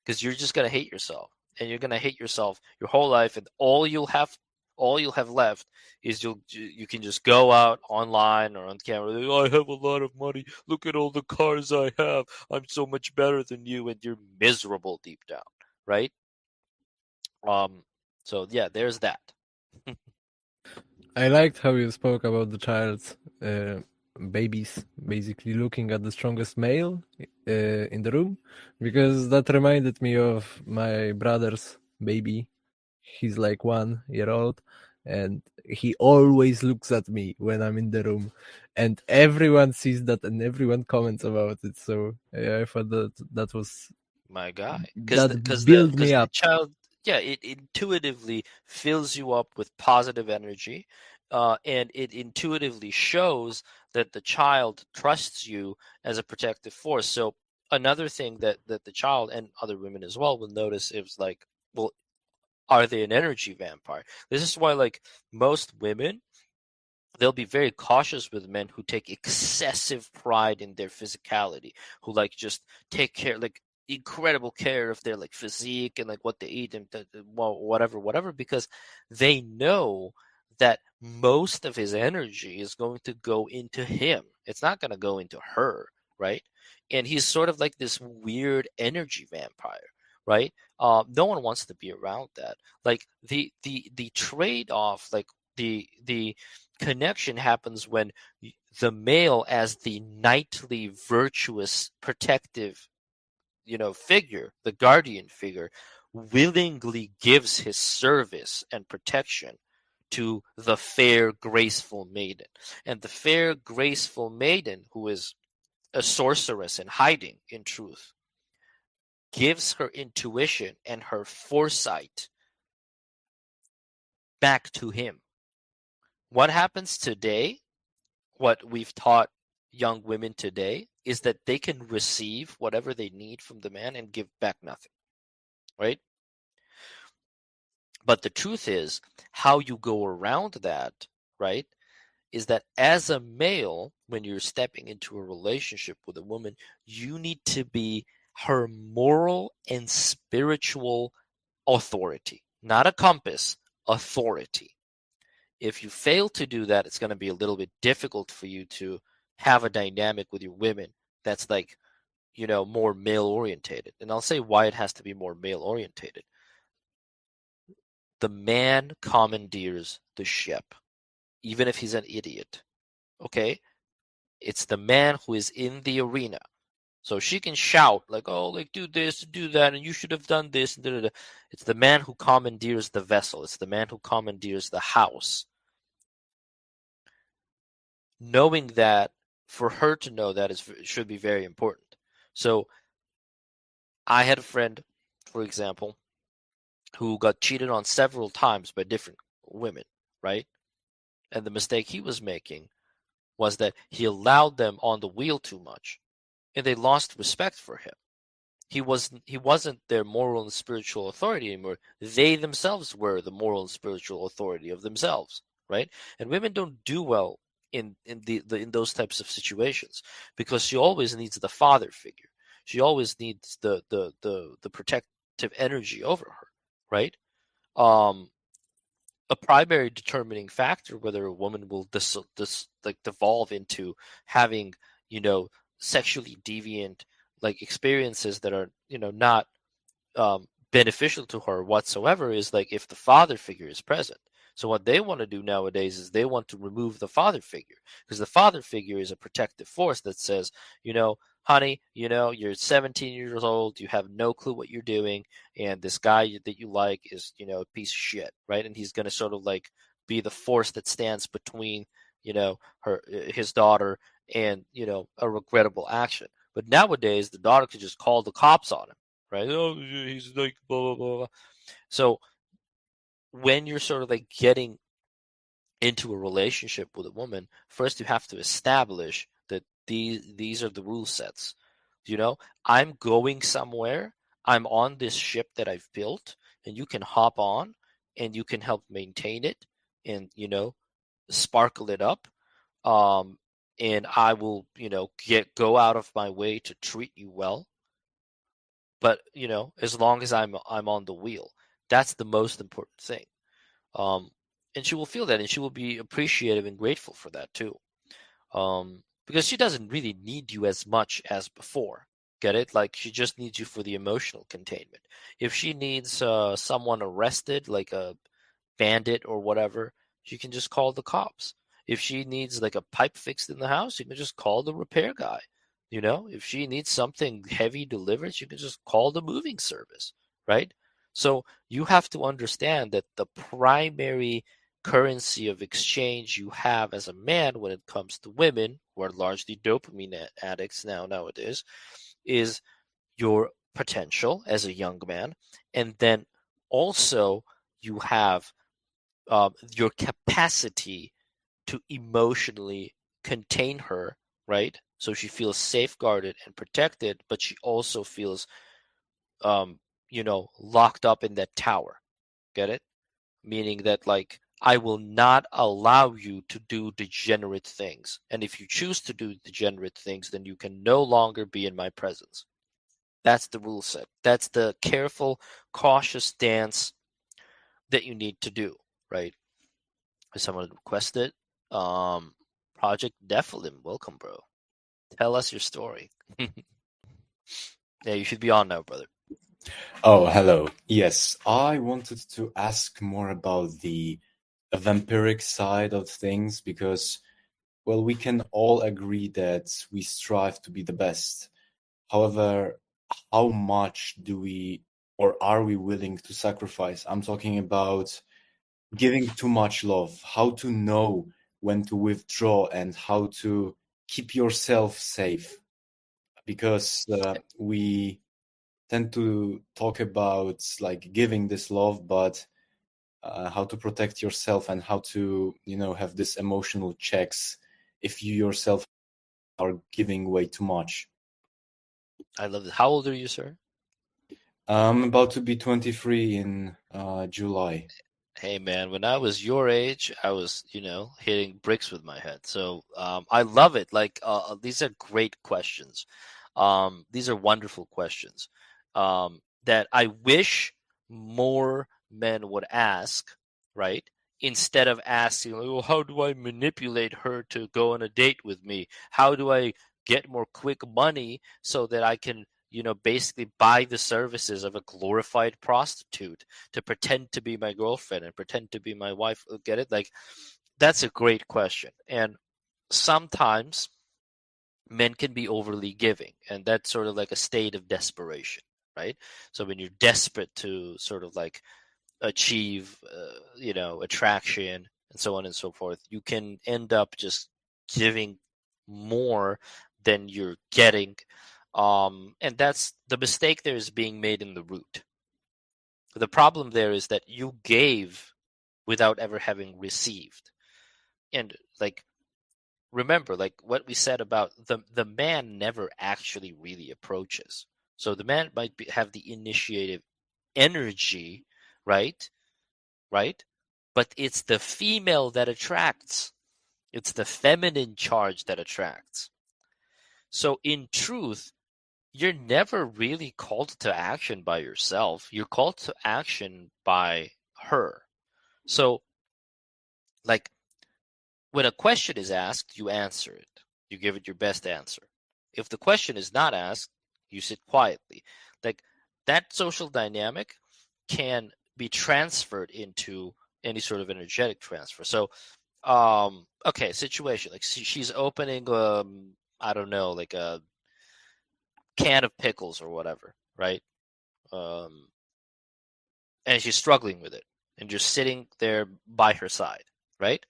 because you're just going to hate yourself, and you're going to hate yourself your whole life, and all you'll have left is you can just go out online or on camera, like, I have a lot of money, look at all the cars I have, I'm so much better than you, and you're miserable deep down, right? um so yeah, there's that. I liked how you spoke about the child's babies basically looking at the strongest male in the room, because that reminded me of my brother's baby. He's like 1 year old, and he always looks at me when I'm in the room, and everyone sees that and everyone comments about it. So yeah, I thought that was My guy, because that the because the built me because the up. child, yeah, it intuitively fills you up with positive energy, and it intuitively shows that the child trusts you as a protective force. So another thing that the child and other women as well will notice is like, well, are they an energy vampire? This is why, like, most women, they'll be very cautious with men who take excessive pride in their physicality, who like just take care, like incredible care of their like physique and like what they eat and well, whatever, because they know that most of his energy is going to go into him. It's not going to go into her, right? And he's sort of like this weird energy vampire, right? No one wants to be around that. Like the trade off, like the connection happens when the male, as the knightly virtuous protective figure, the guardian figure, willingly gives his service and protection to the fair graceful maiden, and the fair graceful maiden, who is a sorceress in hiding, in truth, gives her intuition and her foresight back to him. What happens today, what we've taught young women today, is that they can receive whatever they need from the man and give back nothing, right? But the truth is, how you go around that, right, is that as a male, when you're stepping into a relationship with a woman, you need to be her moral and spiritual authority, not a compass, authority. If you fail to do that, it's going to be a little bit difficult for you to have a dynamic with your women that's like, more male orientated. And I'll say why it has to be more male orientated. The man commandeers the ship, even if he's an idiot. Okay? It's the man who is in the arena. So she can shout like, "Oh, like do this, do that, and you should have done this." And da, da, da. It's the man who commandeers the vessel. It's the man who commandeers the house. Knowing that for her to know that should be very important. So I had a friend, for example, who got cheated on several times by different women, right? And the mistake he was making was that he allowed them on the wheel too much, and they lost respect for him. He wasn't their moral and spiritual authority anymore. They themselves were the moral and spiritual authority of themselves, right? And women don't do well in those types of situations because she always needs the father figure. She always needs the protective energy over her, right? Um, a primary determining factor whether a woman will like devolve into having, you know, sexually deviant like experiences that are, you know, not beneficial to her whatsoever is like if the father figure is present. So what they want to do nowadays is they want to remove the father figure because the father figure is a protective force that says, you know, honey, you know, you're 17 years old, you have no clue what you're doing, and this guy that you like is, you know, a piece of shit, right? And he's going to sort of like be the force that stands between, you know, his daughter and, you know, a regrettable action. But nowadays, the daughter could just call the cops on him, right? Oh, he's like blah blah blah. So when you're sort of like getting into a relationship with a woman, first you have to establish that these are the rule sets. You know, I'm going somewhere. I'm on this ship that I've built, and you can hop on, and you can help maintain it, and you know, sparkle it up. Um, and I will, you know, go out of my way to treat you well, but you know, as long as I'm on the wheel, that's the most important thing. Um, and she will feel that, and she will be appreciative and grateful for that too. Because she doesn't really need you as much as before. Get it? Like she just needs you for the emotional containment. If she needs someone arrested, like a bandit or whatever, she can just call the cops. If she needs like a pipe fixed in the house, you can just call the repair guy. You know, if she needs something heavy delivered, you can just call the moving service, right? So you have to understand that the primary currency of exchange you have as a man when it comes to women, who are largely dopamine addicts nowadays, is your potential as a young man, and then also you have your capacity to emotionally contain her, right? So she feels safeguarded and protected, but she also feels, um, you know, locked up in that tower. Get it? Meaning that, like, I will not allow you to do degenerate things. And if you choose to do degenerate things, then you can no longer be in my presence. That's the rule set. That's the careful, cautious dance that you need to do, right? If someone requested, um, Project Nephilim, welcome, bro. Tell us your story. Yeah, you should be on now, brother. Oh, hello. Yes, I wanted to ask more about the vampiric side of things because, well, we can all agree that we strive to be the best. However, how much do we or are we willing to sacrifice? I'm talking about giving too much love, how to know when to withdraw and how to keep yourself safe. Because we tend to talk about like giving this love, but how to protect yourself and how to, have this emotional checks if you yourself are giving way too much. I love it. How old are you, sir? I'm about to be 23 in July. Hey, man, when I was your age, I was, you know, hitting bricks with my head. So I love it. Like, these are great questions. These are wonderful questions that I wish more men would ask, right? Instead of asking, like, well, how do I manipulate her to go on a date with me? How do I get more quick money so that I can, you know, basically buy the services of a glorified prostitute to pretend to be my girlfriend and pretend to be my wife? Get it? Like, that's a great question. And sometimes men can be overly giving, and that's sort of like a state of desperation, right? So when you're desperate to sort of like achieve, attraction and so on and so forth, you can end up just giving more than you're getting. And that's the mistake there is being made in the root. The problem there is that you gave without ever having received. And like, remember, like what we said about the man never actually really approaches. So the man might have the initiative energy, right? Right? But it's the female that attracts. It's the feminine charge that attracts. So in truth, you're never really called to action by yourself. You're called to action by her. So, like, when a question is asked, you answer it. You give it your best answer. If the question is not asked, you sit quietly. Like, that social dynamic can be transferred into any sort of energetic transfer. So, okay, situation. Like, she's opening, I don't know, like a can of pickles or whatever, right? And she's struggling with it and just sitting there by her side, right?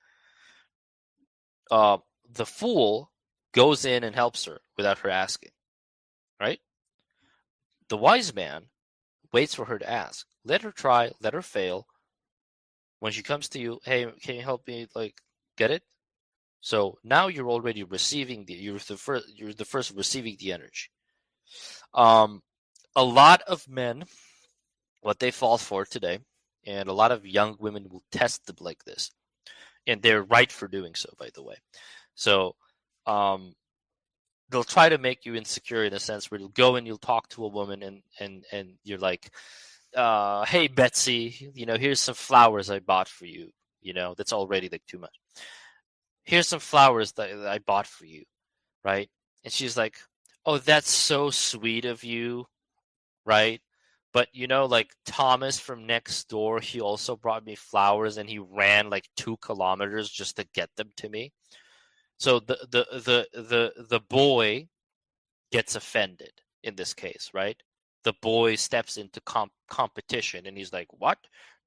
The fool goes in and helps her without her asking, right? The wise man waits for her to ask. Let her try, let her fail. When she comes to you, hey, can you help me like get it? So now you're already receiving you're the first receiving the energy. A lot of men, what they fall for today, and a lot of young women will test them like this, and they're right for doing so, by the way. So, they'll try to make you insecure in a sense where you'll go and you'll talk to a woman and you're like, hey Betsy, here's some flowers I bought for you. That's already like too much. Here's some flowers that I bought for you, right? And she's like, oh, that's so sweet of you, right? But like Thomas from next door, he also brought me flowers and he ran like 2 kilometers just to get them to me. So the boy gets offended in this case, right? The boy steps into competition and he's like, what?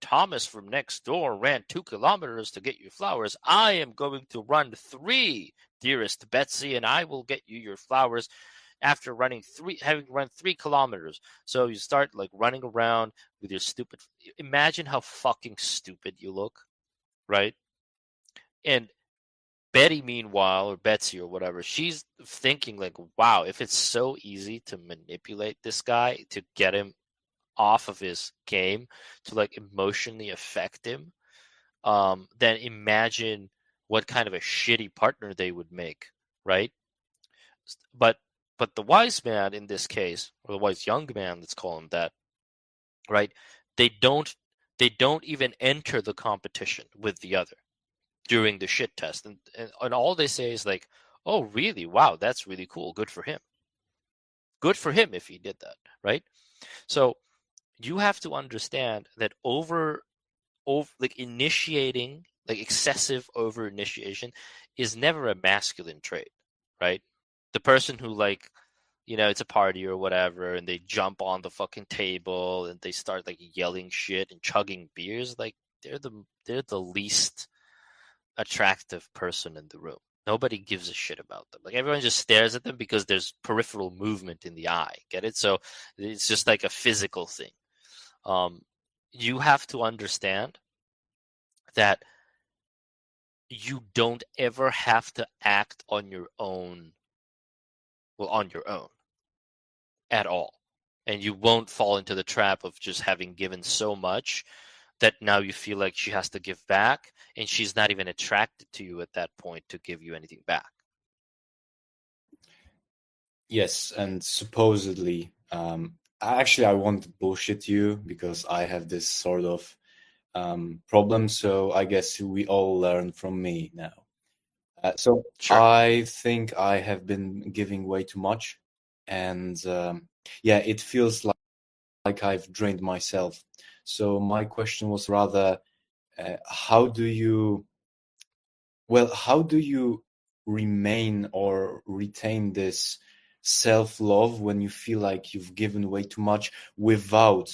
Thomas from next door ran 2 kilometers to get you flowers. I am going to run 3, dearest Betsy, and I will get you your flowers after having run 3 kilometers. So you start like running around with your stupid. Imagine how fucking stupid you look, right? And Betty, meanwhile, or Betsy or whatever, she's thinking like, wow, if it's so easy to manipulate this guy to get him off of his game, to like emotionally affect him, then imagine what kind of a shitty partner they would make, right? But the wise man in this case, or the wise young man, let's call him that, right? They don't even enter the competition with the other during the shit test, and all they say is like, oh really, wow, that's really cool, good for him if he did that, right? So you have to understand that over like initiating, like excessive over initiation is never a masculine trait, right? The person who like, it's a party or whatever and they jump on the fucking table and they start like yelling shit and chugging beers, like they're the least attractive person in the room. Nobody gives a shit about them. Like everyone just stares at them because there's peripheral movement in the eye. Get it? So it's just like a physical thing. You have to understand that you don't ever have to act on your own. Well, on your own at all. And you won't fall into the trap of just having given so much that now you feel like she has to give back, and she's not even attracted to you at that point to give you anything back. Yes, and supposedly, actually, I won't bullshit you because I have this sort of problem. So I guess we all learn from me now. So Sure. I think I have been giving way too much, and yeah, it feels like I've drained myself. So my question was rather, how do you remain or retain this self-love when you feel like you've given way too much without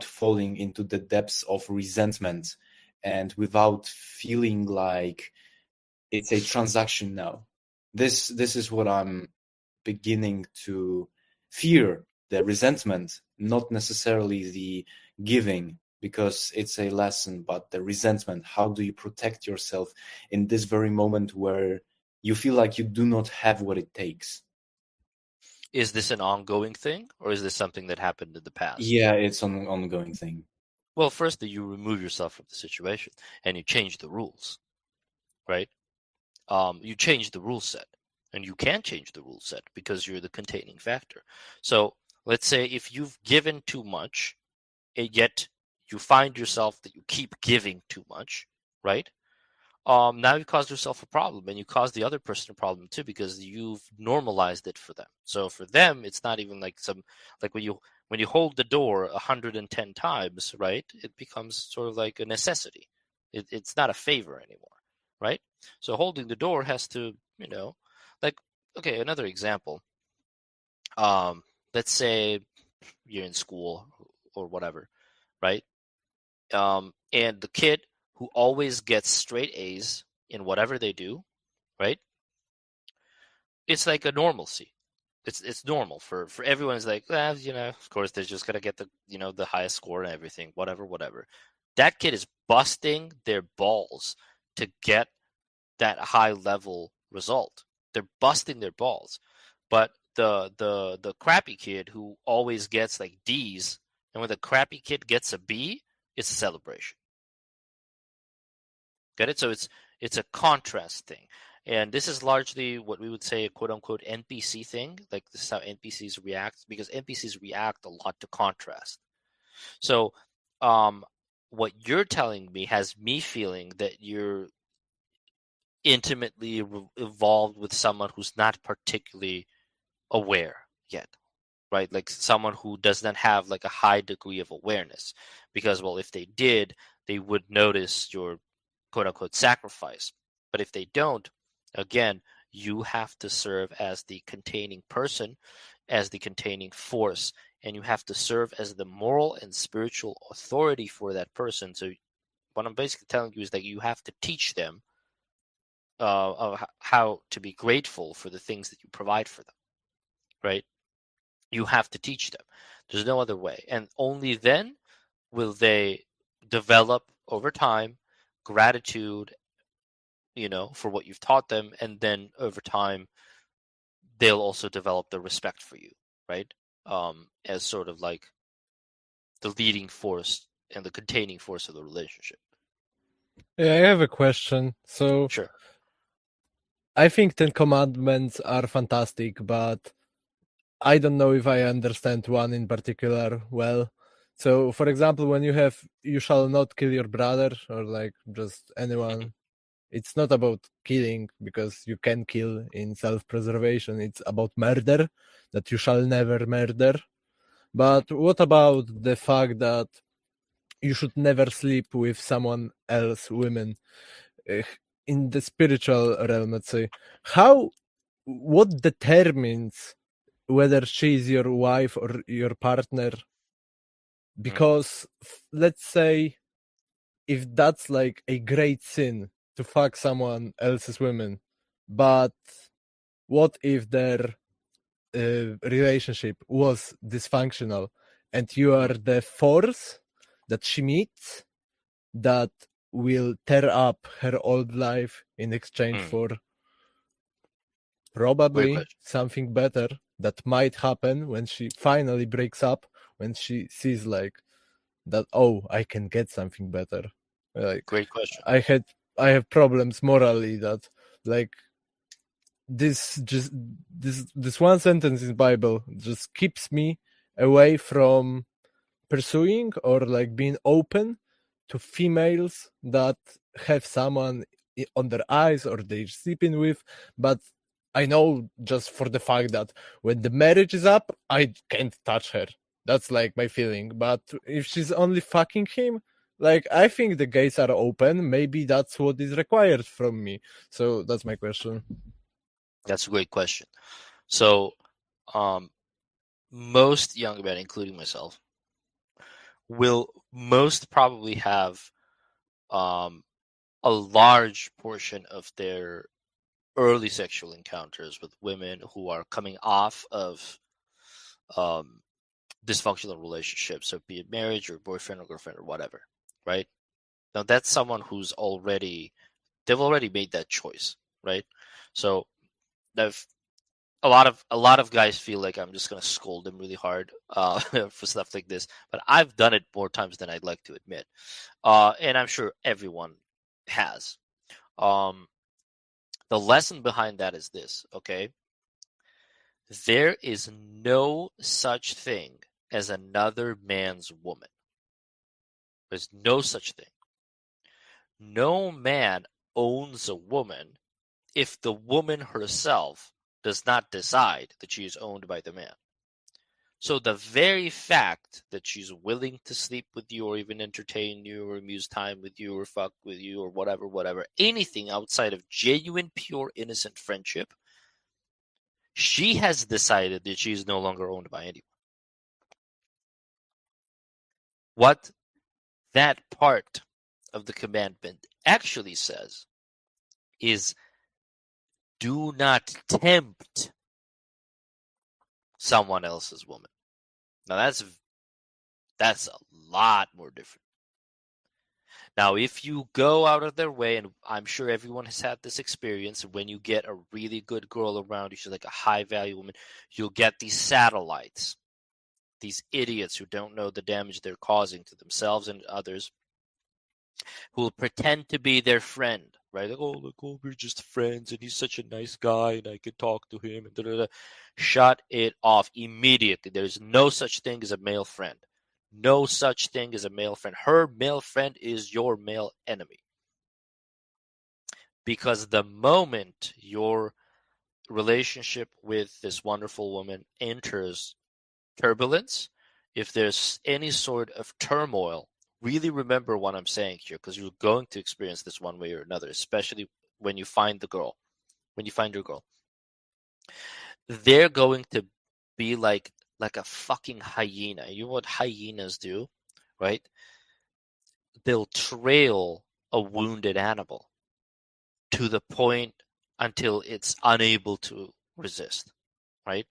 falling into the depths of resentment and without feeling like it's a transaction now? This is what I'm beginning to fear, the resentment, not necessarily the giving, because it's a lesson, but the resentment. How do you protect yourself in this very moment where you feel like you do not have what it takes? Is this an ongoing thing, or is this something that happened in the past? Yeah, it's an ongoing thing. Well, first, you remove yourself from the situation and you change the rules, right? You change the rule set, and you can change the rule set because you're the containing factor. So let's say if you've given too much, and yet you find yourself that you keep giving too much, right? Now you caused yourself a problem, and you caused the other person a problem too because you've normalized it for them. So for them, it's not even like like when you hold the door 110 times, right? It becomes sort of like a necessity. It's not a favor anymore, right? So holding the door has to, like, okay, another example. Um, let's say you're in school or whatever, right? And the kid who always gets straight A's in whatever they do, right? It's like a normalcy. It's normal for everyone. Is like, of course, they're just gonna get the highest score and everything, whatever. That kid is busting their balls to get that high level result. They're busting their balls, but the crappy kid who always gets like D's, and when the crappy kid gets a B, it's a celebration. Get it? So it's a contrast thing. And this is largely what we would say a quote unquote NPC thing. Like this is how NPCs react because NPCs react a lot to contrast. So what you're telling me has me feeling that you're intimately involved with someone who's not particularly aware yet, right? Like someone who does not have like a high degree of awareness. Because, well, if they did, they would notice your quote unquote sacrifice. But if they don't, again, you have to serve as the containing person, as the containing force, and you have to serve as the moral and spiritual authority for that person. So, what I'm basically telling you is that you have to teach them of how to be grateful for the things that you provide for them, right? You have to teach them. There's no other way. And only then will they develop over time gratitude, for what you've taught them. And then over time, they'll also develop the respect for you, right? As sort of like the leading force and the containing force of the relationship. Yeah, I have a question. So Sure. I think Ten Commandments are fantastic, but I don't know if I understand one in particular well. So, for example, when you have "you shall not kill your brother" or like just anyone, it's not about killing because you can kill in self-preservation. It's about murder, that you shall never murder. But what about the fact that you should never sleep with someone else, women? Uh, In the spiritual realm, let's say, what determines whether she is your wife or your partner? Because let's say if that's like a great sin to fuck someone else's women, but what if their relationship was dysfunctional and you are the force that she meets that will tear up her old life in exchange for Great probably question. something better that might happen when she finally breaks up, when she sees like that, oh, I can get something better. Like Great question. I have problems morally that like this one sentence in Bible just keeps me away from pursuing or like being open to females that have someone on their eyes or they're sleeping with. But I know just for the fact that when the marriage is up, I can't touch her. That's like my feeling. But if she's only fucking him, like I think the gates are open. Maybe that's what is required from me. So that's my question. That's a great question. So, most young men, including myself, will most probably have um, a large portion of their early sexual encounters with women who are coming off of dysfunctional relationships, so be it marriage or boyfriend or girlfriend or whatever, right? Now that's someone who's they've already made that choice, right? So I've, a lot of guys feel like I'm just gonna scold them really hard for stuff like this, but I've done it more times than I'd like to admit, and I'm sure everyone has. Um, the lesson behind that is this, okay? There is no such thing as another man's woman. There's no such thing. No man owns a woman if the woman herself does not decide that she is owned by the man. So the very fact that she's willing to sleep with you or even entertain you or amuse time with you or fuck with you or whatever, anything outside of genuine, pure, innocent friendship, she has decided that she is no longer owned by anyone. What that part of the commandment actually says is do not tempt someone else's woman. Now that's a lot more different. Now, if you go out of their way, and I'm sure everyone has had this experience, when you get a really good girl around you, she's like a high value woman, you'll get these satellites, these idiots who don't know the damage they're causing to themselves and others, who will pretend to be their friend, right? Like, oh, we're just friends, and he's such a nice guy, and I could talk to him, and da-da-da. Shut it off immediately. There's no such thing as a male friend. No such thing as a male friend. Her male friend is your male enemy. Because the moment your relationship with this wonderful woman enters turbulence, if there's any sort of turmoil, really remember what I'm saying here, because you're going to experience this one way or another, especially when you find the girl, when you find your girl. They're going to be like a fucking hyena. You know what hyenas do, right? They'll trail a wounded animal to the point until it's unable to resist, right?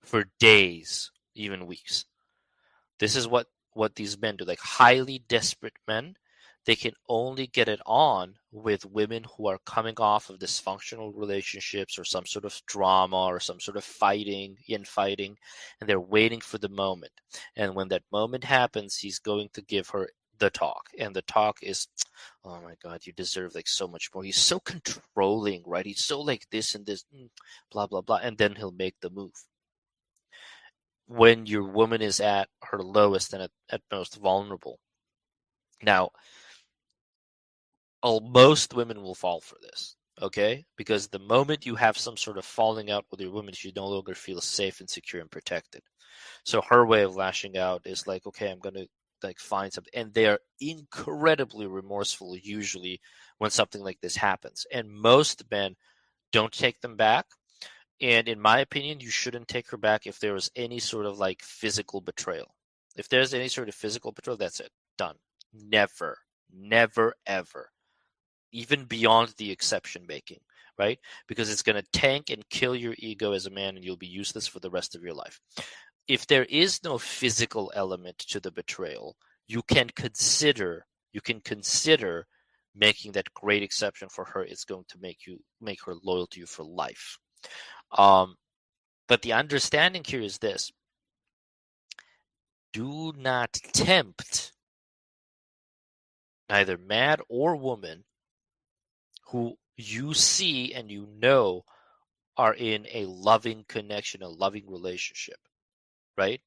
For days, even weeks. This is what these men do. Like highly desperate men, they can only get it on with women who are coming off of dysfunctional relationships or some sort of drama or some sort of infighting, and they're waiting for the moment. And when that moment happens, he's going to give her the talk. And the talk is, oh my God, you deserve like so much more. He's so controlling, right? He's so like this and this, blah, blah, blah. And then he'll make the move. When your woman is at her lowest and at most vulnerable. Now, most women will fall for this, okay? Because the moment you have some sort of falling out with your woman, she no longer feels safe and secure and protected. So her way of lashing out is like, okay, I'm gonna like find something, and they are incredibly remorseful usually when something like this happens. And most men don't take them back. And in my opinion, you shouldn't take her back if there was any sort of like physical betrayal. If there's any sort of physical betrayal, that's it. Done. Never, never, ever. Even beyond the exception making, right? Because it's going to tank and kill your ego as a man and you'll be useless for the rest of your life. If there is no physical element to the betrayal, you can consider making that great exception for her. It's going to make her loyal to you for life. But the understanding here is this: do not tempt neither man or woman who you see and you know are in a loving connection, a loving relationship, right?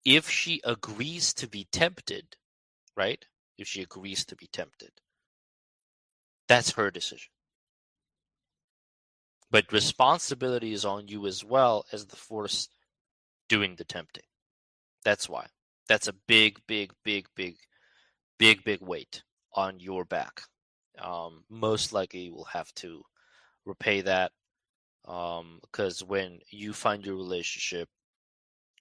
If she agrees to be tempted, right? If she agrees to be tempted, that's her decision. But responsibility is on you as well as the force doing the tempting. That's why. That's a big, big, big, big, big, big weight on your back. Most likely you will have to repay that because when you find your relationship,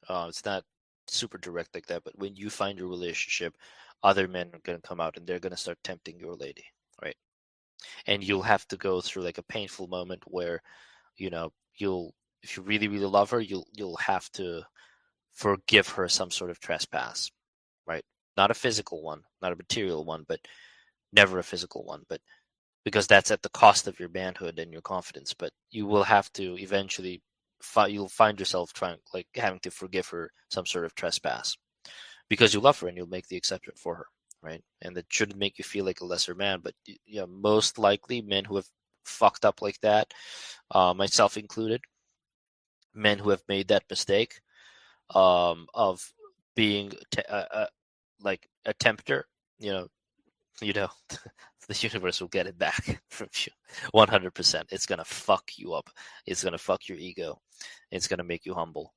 it's not super direct like that, but when you find your relationship, other men are going to come out and they're going to start tempting your lady, right? and you'll have to go through like a painful moment where, you know, if you really, really love her, you'll have to forgive her some sort of trespass, right? Not a physical one, not a material one, but never a physical one, but because that's at the cost of your manhood and your confidence. But you will have to eventually, you'll find yourself trying, like, having to forgive her some sort of trespass because you love her and you'll make the exception for her, right? And that shouldn't make you feel like a lesser man, but most likely men who have fucked up like that, myself included, men who have made that mistake of being like a tempter, you know, you know, the universe will get it back from you 100%. It's gonna fuck you up. It's gonna fuck your ego. It's gonna make you humble.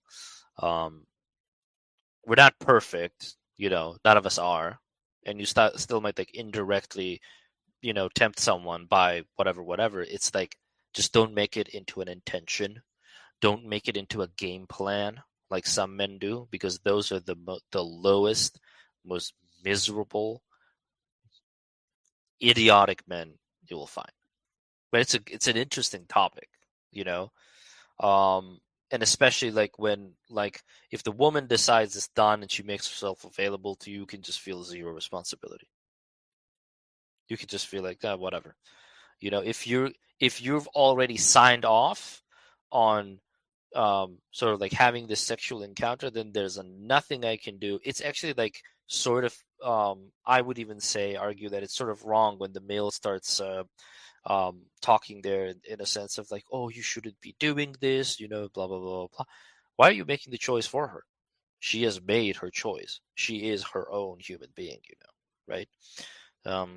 We're not perfect, none of us are, and you still might like indirectly, tempt someone by whatever. It's like, just don't make it into an intention. Don't make it into a game plan like some men do, because those are the lowest, most miserable, idiotic men you will find. But it's an interesting topic, you know. And especially like when, like, if the woman decides it's done and she makes herself available to you, you can just feel zero responsibility. You can just feel like, whatever. If you've already signed off on sort of like having this sexual encounter, then there's nothing I can do. It's actually like sort of I would even argue that it's sort of wrong when the male starts talking there in a sense of like, oh, you shouldn't be doing this, blah blah blah blah. Why are you making the choice for her? She has made her choice. She is her own human being, right?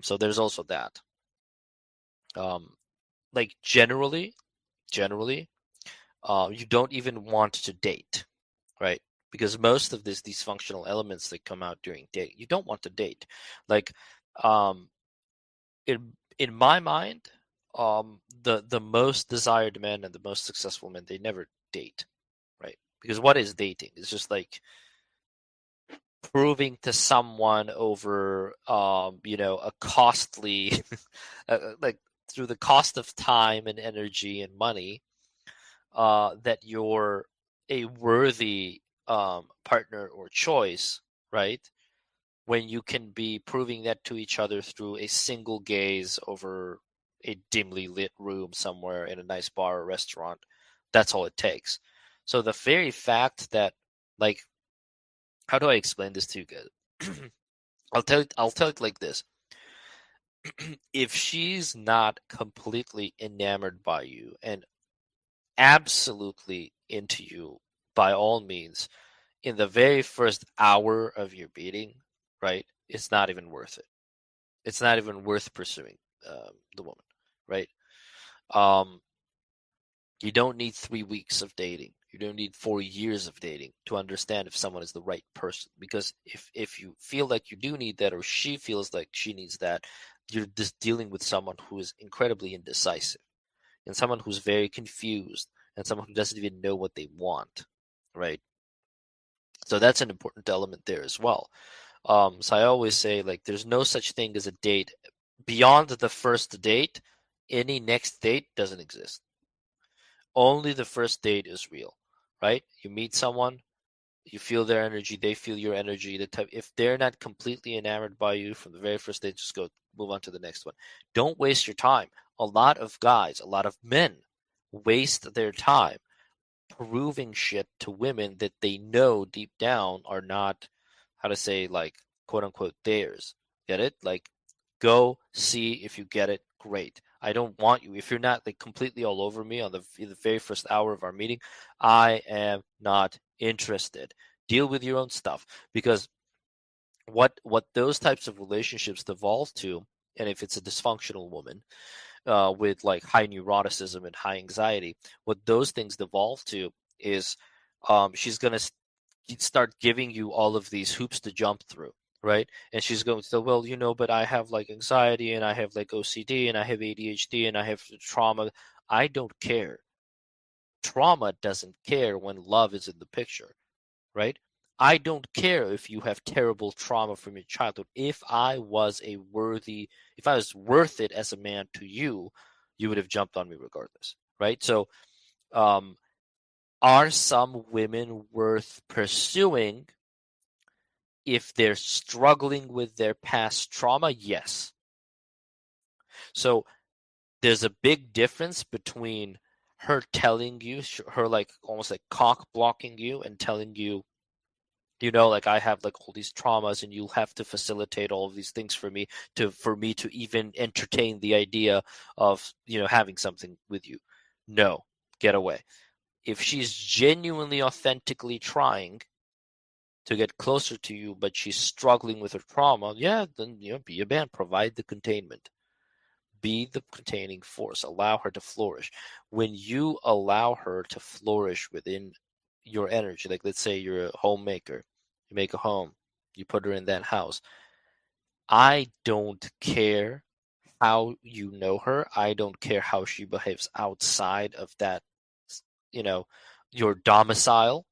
So there's also that. Like generally, you don't even want to date, right? Because most of these functional elements that come out during date, you don't want to date. Like, in my mind, the most desired men and the most successful men, they never date, right? Because what is dating? It's just like proving to someone over, a costly, like through the cost of time and energy and money, that you're a worthy partner or choice, right? When you can be proving that to each other through a single gaze over a dimly lit room somewhere in a nice bar or restaurant. That's all it takes. So the very fact that, like, how do I explain this to you guys? I'll tell it like this. If she's not completely enamored by you and absolutely into you, by all means, in the very first hour of your meeting, right? It's not even worth it. It's not even worth pursuing the woman, right? Um, you don't need 3 weeks of dating. You don't need 4 years of dating to understand if someone is the right person. Because if you feel like you do need that, or she feels like she needs that, you're just dealing with someone who is incredibly indecisive, and someone who's very confused, and someone who doesn't even know what they want, right? So that's an important element there as well. So I always say, like, there's no such thing as a date beyond the first date. Any next date doesn't exist. Only the first date is real, right? You meet someone, you feel their energy, they feel your energy. If they're not completely enamored by you from the very first date, just move on to the next one. Don't waste your time. A lot of guys, a lot of men waste their time proving shit to women that they know deep down are not, how to say, like, quote unquote theirs. Get it? Like, go see if you get it. Great. I don't want you. If you're not like completely all over me on the very first hour of our meeting, I am not interested. Deal with your own stuff, because what those types of relationships devolve to, and if it's a dysfunctional woman, with like high neuroticism and high anxiety, what those things devolve to is, she's going to start giving you all of these hoops to jump through, right? And she's going to say, well, but I have like anxiety, and I have like OCD, and I have ADHD, and I have trauma. I don't care. Trauma doesn't care when love is in the picture, right? I don't care if you have terrible trauma from your childhood. If I was worth it as a man to you, you would have jumped on me regardless, right? So, are some women worth pursuing if they're struggling with their past trauma? Yes. So there's a big difference between her telling you, her like almost like cock blocking you and telling you, like I have like all these traumas and you'll have to facilitate all of these things for me to even entertain the idea of, having something with you. No, get away. If she's genuinely, authentically trying to get closer to you, but she's struggling with her trauma, yeah, then, be a man, provide the containment. Be the containing force. Allow her to flourish. When you allow her to flourish within your energy, like let's say you're a homemaker, you make a home, you put her in that house. I don't care how you know her. I don't care how she behaves outside of that, your domicile.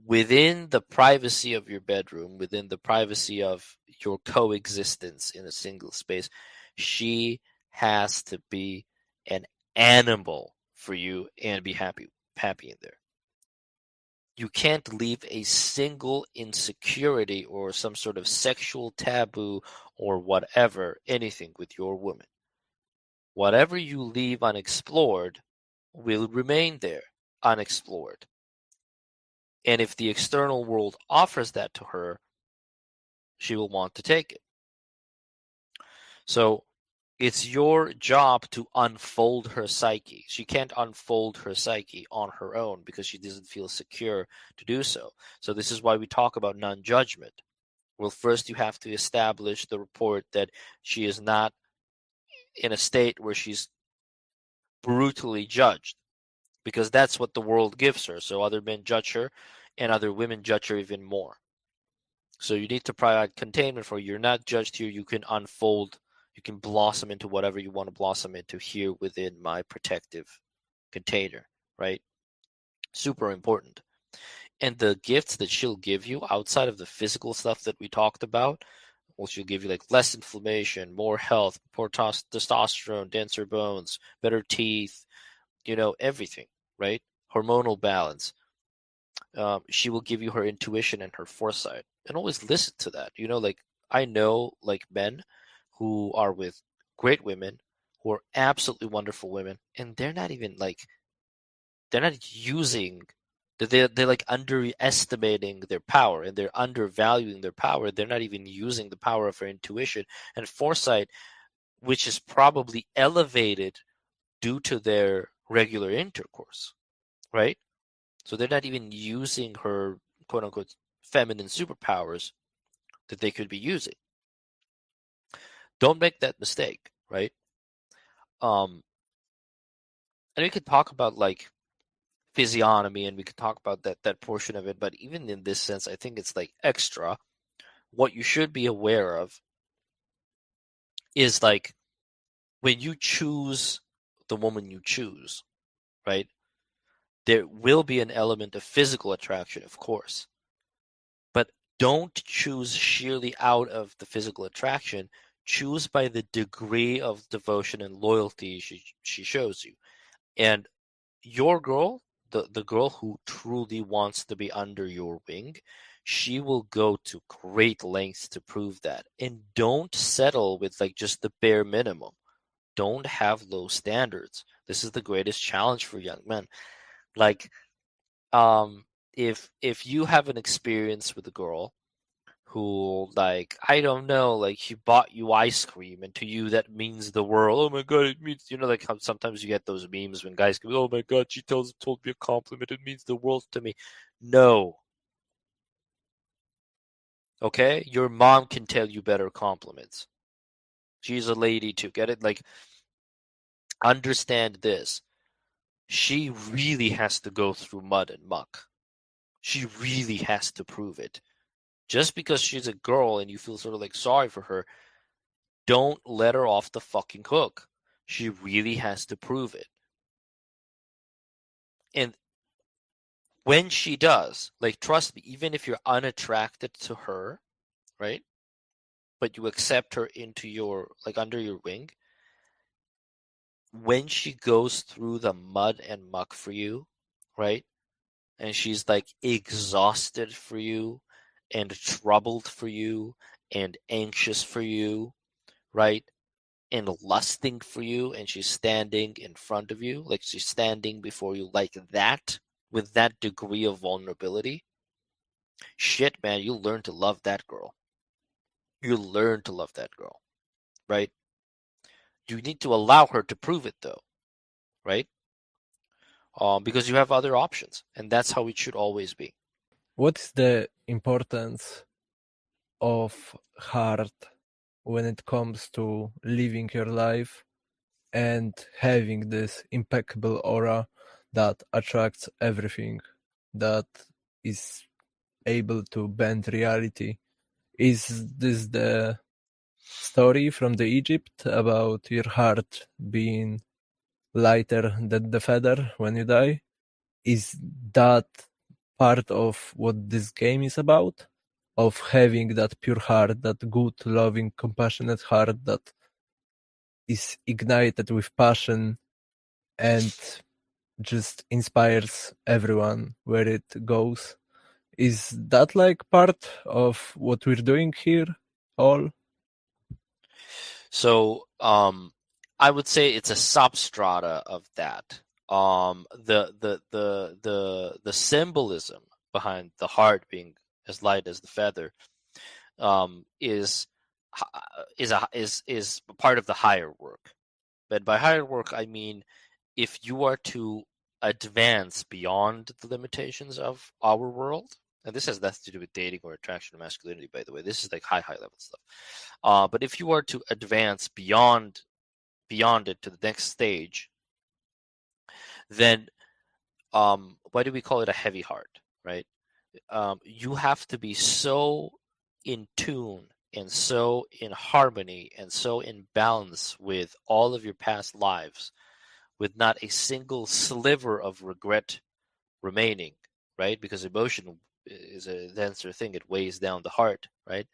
Within the privacy of your bedroom, within the privacy of your coexistence in a single space, she has to be an animal for you and be happy in there. You can't leave a single insecurity or some sort of sexual taboo or whatever, anything with your woman. Whatever you leave unexplored will remain there unexplored. And if the external world offers that to her, she will want to take it. So it's your job to unfold her psyche. She can't unfold her psyche on her own because she doesn't feel secure to do so. So this is why we talk about non-judgment. Well, first you have to establish the report that she is not in a state where she's brutally judged, because that's what the world gives her. So other men judge her and other women judge her even more. So you need to provide containment for you're not judged here. You can unfold, you can blossom into whatever you want to blossom into here within my protective container, right? Super important. And the gifts that she'll give you outside of the physical stuff that we talked about, well, she'll give you like less inflammation, more health, more testosterone, denser bones, better teeth, everything, right? Hormonal balance. She will give you her intuition and her foresight, and always listen to that. Like I know like men who are with great women who are absolutely wonderful women, and they're not using, they're like underestimating their power, and they're undervaluing their power. They're not even using the power of her intuition and foresight, which is probably elevated due to their regular intercourse, right? So they're not even using her quote unquote feminine superpowers that they could be using. Don't make that mistake, right? And we could talk about like physiognomy, and we could talk about that portion of it, but even in this sense, I think it's like extra. What you should be aware of is like when you choose the woman you choose, right? There will be an element of physical attraction, of course. But don't choose sheerly out of the physical attraction. Choose by the degree of devotion and loyalty she shows you. And your girl, the girl who truly wants to be under your wing, she will go to great lengths to prove that. And don't settle with like just the bare minimum. Don't have low standards. This is the greatest challenge for young men. Like, if you have an experience with a girl who, like, I don't know, like she bought you ice cream, and to you that means the world. Oh my god, it means, like how sometimes you get those memes when guys go, oh my god, she told me a compliment, it means the world to me. No. Okay? Your mom can tell you better compliments. She's a lady too. Get it? Like, understand this. She really has to go through mud and muck. She really has to prove it. Just because she's a girl and you feel sort of like sorry for her, don't let her off the fucking hook. She really has to prove it. And when she does, like, trust me, even if you're unattracted to her, right? But you accept her into your, like, under your wing, when she goes through the mud and muck for you, right? And she's like exhausted for you and troubled for you and anxious for you, right? And lusting for you, and she's standing in front of you, like she's standing before you like that, with that degree of vulnerability. Shit, man, you learn to love that girl. You learn to love that girl, right? You need to allow her to prove it though, right? Because you have other options, and that's how it should always be. What's the importance of heart when it comes to living your life and having this impeccable aura that attracts everything, that is able to bend reality? Is this the story from the Egypt about your heart being lighter than the feather when you die? Is that part of what this game is about? Of having that pure heart, that good, loving, compassionate heart that is ignited with passion and just inspires everyone where it goes. Is that like part of what we're doing here all? So, I would say it's a substrata of that. The symbolism behind the heart being as light as the feather, is part of the higher work. But by higher work, I mean, if you are to advance beyond the limitations of our world, and this has nothing to do with dating or attraction or masculinity, by the way. This is like high level stuff. But if you are to advance beyond it to the next stage, then why do we call it a heavy heart, right? You have to be so in tune and so in harmony and so in balance with all of your past lives, with not a single sliver of regret remaining, right? Because emotion is a denser thing; it weighs down the heart, right?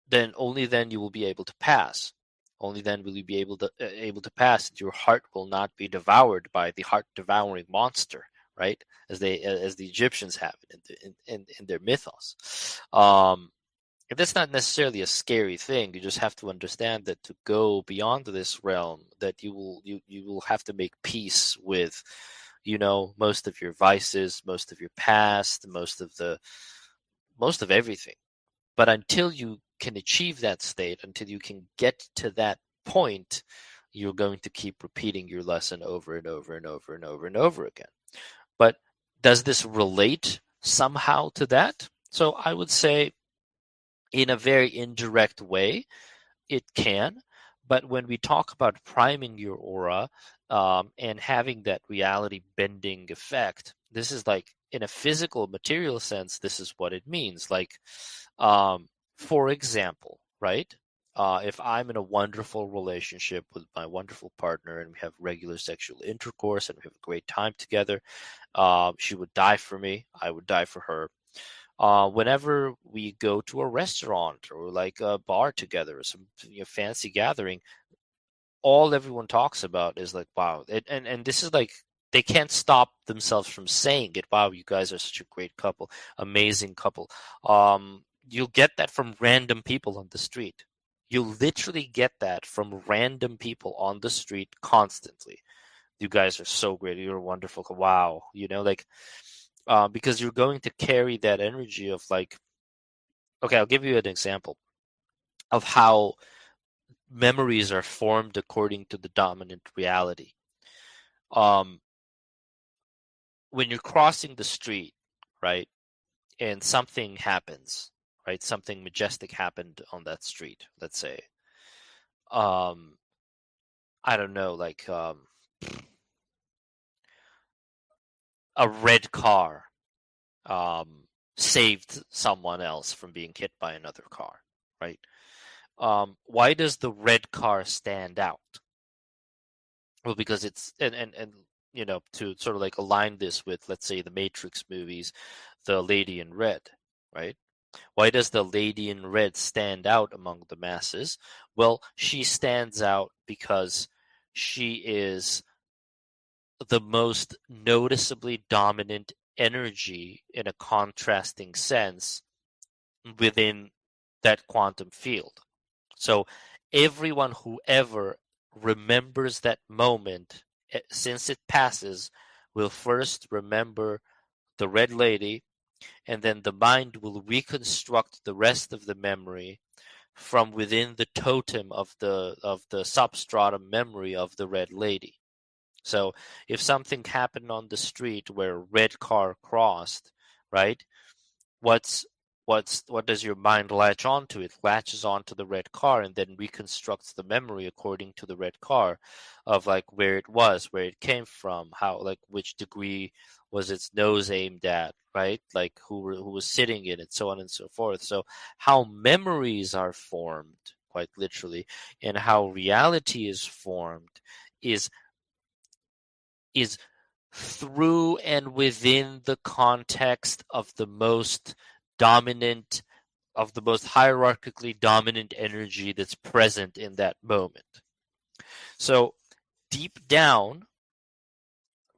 Then only then you will be able to pass. Only then will you be able to pass. Your heart will not be devoured by the heart devouring monster, right? As the Egyptians have it in their mythos. And that's not necessarily a scary thing. You just have to understand that to go beyond this realm, that you will have to make peace with, most of your vices, most of your past, most of everything. But until you can achieve that state, until you can get to that point, you're going to keep repeating your lesson over and over and over and over and over again. But does this relate somehow to that? So I would say, in a very indirect way, it can. But when we talk about priming your aura, and having that reality bending effect, this is like, in a physical, material sense, this is what it means. Like, for example, right? If I'm in a wonderful relationship with my wonderful partner and we have regular sexual intercourse and we have a great time together, she would die for me, I would die for her. Whenever we go to a restaurant or like a bar together or some fancy gathering, all everyone talks about is like, wow. And this is like, they can't stop themselves from saying it. Wow, you guys are such a great couple, amazing couple. You'll get that from random people on the street. You'll literally get that from random people on the street constantly. You guys are so great. You're wonderful. Wow. Like, because you're going to carry that energy of like, okay, I'll give you an example of how memories are formed according to the dominant reality. Um, when you're crossing the street, right, and something happens, right, something majestic happened on that street, let's say, um, I don't know, like, a red car, saved someone else from being hit by another car, right? Why does the red car stand out? Well, because it's and to sort of like align this with, let's say, the Matrix movies, the lady in red, right? Why does the lady in red stand out among the masses? Well, she stands out because she is the most noticeably dominant energy in a contrasting sense within that quantum field. So everyone who ever remembers that moment, since it passes, will first remember the red lady, and then the mind will reconstruct the rest of the memory from within the totem of the substratum memory of the red lady. So if something happened on the street where a red car crossed, right? What's what does your mind latch onto? It latches onto the red car and then reconstructs the memory according to the red car of like where it was, where it came from, how, like, which degree was its nose aimed at, right? Like who was sitting in it, so on and so forth. So how memories are formed, quite literally, and how reality is formed is is through and within the context of the most dominant, of the most hierarchically dominant energy that's present in that moment. So deep down,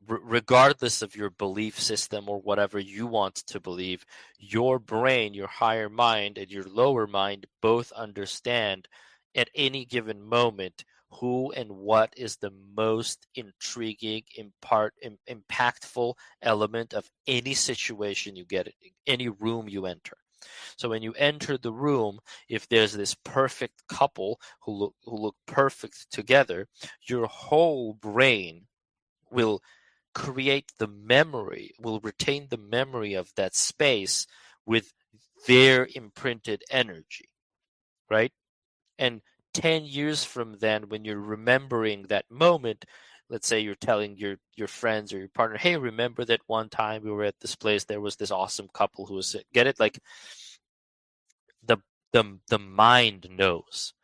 regardless of your belief system or whatever you want to believe, your brain, your higher mind, and your lower mind both understand at any given moment who and what is the most intriguing, impactful element of any situation you get, any room you enter. So when you enter the room, if there's this perfect couple who look perfect together, your whole brain will create the memory, will retain the memory of that space with their imprinted energy, right? And 10 years from then, when you're remembering that moment, let's say you're telling your friends or your partner, hey, remember that one time we were at this place, there was this awesome couple who was, get it? Like the the mind knows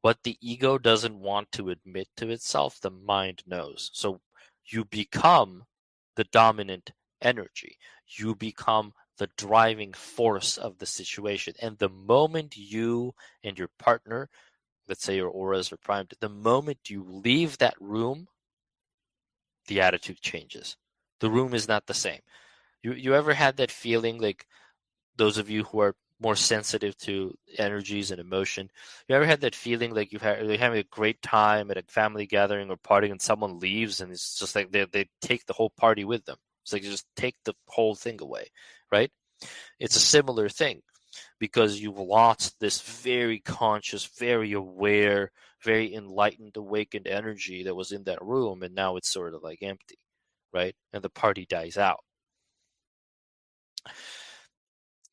what the ego doesn't want to admit to itself. The mind knows. So you become the dominant energy. You become the driving force of the situation. And the moment you and your partner, let's say your auras are primed, the moment you leave that room, the attitude changes. The room is not the same. You ever had that feeling, like those of you who are more sensitive to energies and emotion, you ever had that feeling like you're having a great time at a family gathering or party and someone leaves and it's just like they take the whole party with them. It's like you just take the whole thing away, right? It's a similar thing because you've lost this very conscious, very aware, very enlightened, awakened energy that was in that room, and now it's sort of like empty, right? And the party dies out.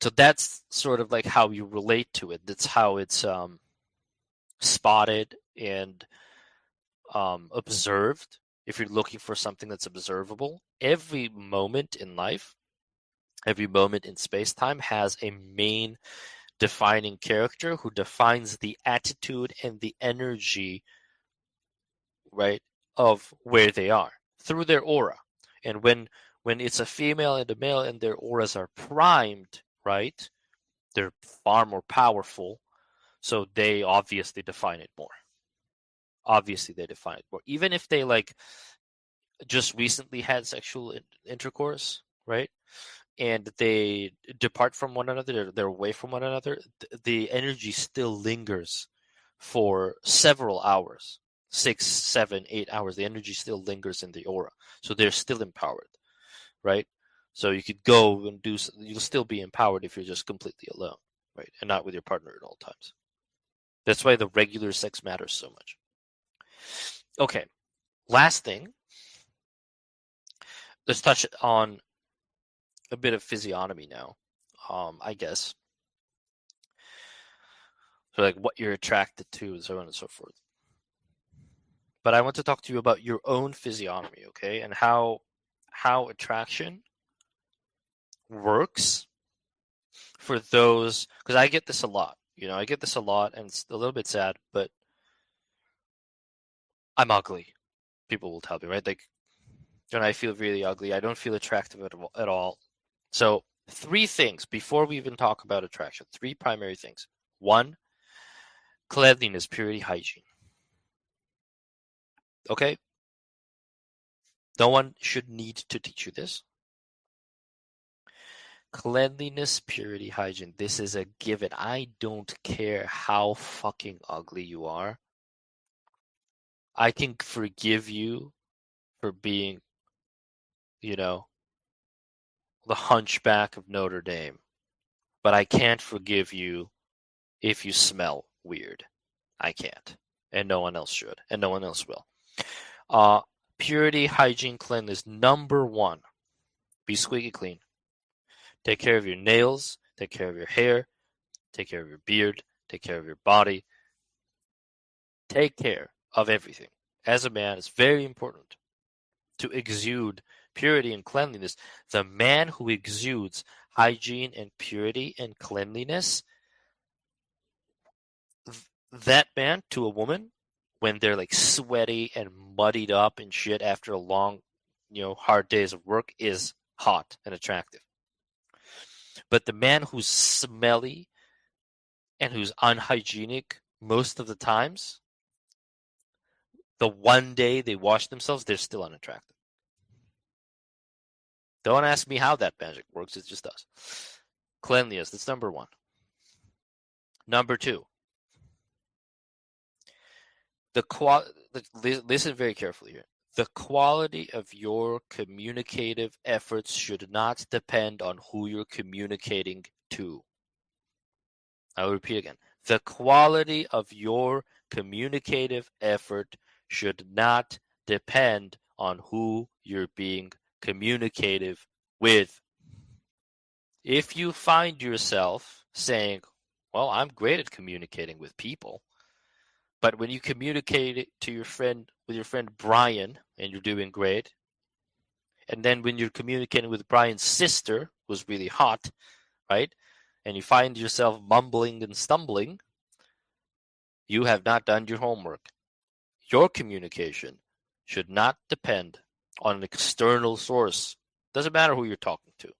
So that's sort of like how you relate to it. That's how it's spotted and observed. If you're looking for something that's observable, every moment in life, every moment in space-time has a main defining character who defines the attitude and the energy, right, of where they are through their aura. And when it's a female and a male and their auras are primed, right, they're far more powerful. So they obviously define it more. Obviously they define it more. Even if they like just recently had sexual intercourse, right? And they depart from one another, they're away from one another, the energy still lingers for several hours, 6, 7, 8 hours. The energy still lingers in the aura. So they're still empowered, right? So you could go and do, you'll still be empowered if you're just completely alone, right? And not with your partner at all times. That's why the regular sex matters so much. Okay, last thing. Let's touch on a bit of physiognomy now, I guess. So like what you're attracted to and so on and so forth. But I want to talk to you about your own physiognomy, okay? And how attraction works for those, because I get this a lot. I get this a lot and it's a little bit sad, but I'm ugly. People will tell me, right? Like and I feel really ugly. I don't feel attractive at all. So 3 things before we even talk about attraction. 3 primary things. 1, cleanliness, purity, hygiene. Okay? No one should need to teach you this. Cleanliness, purity, hygiene. This is a given. I don't care how fucking ugly you are. I can forgive you for being, the hunchback of Notre Dame. But I can't forgive you if you smell weird. I can't. And no one else should. And no one else will. Purity, hygiene, cleanliness. Number 1, be squeaky clean. Take care of your nails. Take care of your hair. Take care of your beard. Take care of your body. Take care of everything. As a man, it's very important to exude purity and cleanliness. The man who exudes hygiene and purity and cleanliness, that man to a woman, when they're like sweaty and muddied up and shit after a long, hard days of work, is hot and attractive. But the man who's smelly and who's unhygienic most of the times, the one day they wash themselves, they're still unattractive. Don't ask me how that magic works. It just does. Cleanliness, that's number 1. Number 2, listen very carefully here. The quality of your communicative efforts should not depend on who you're communicating to. I will repeat again. The quality of your communicative effort should not depend on who you're being communicative with. If you find yourself saying, well, I'm great at communicating with people, but when you communicate it to your friend, with your friend Brian, and you're doing great, and then when you're communicating with Brian's sister, who's really hot, right, and you find yourself mumbling and stumbling, you have not done your homework. Your communication should not depend on an external source. Doesn't matter who you're talking to.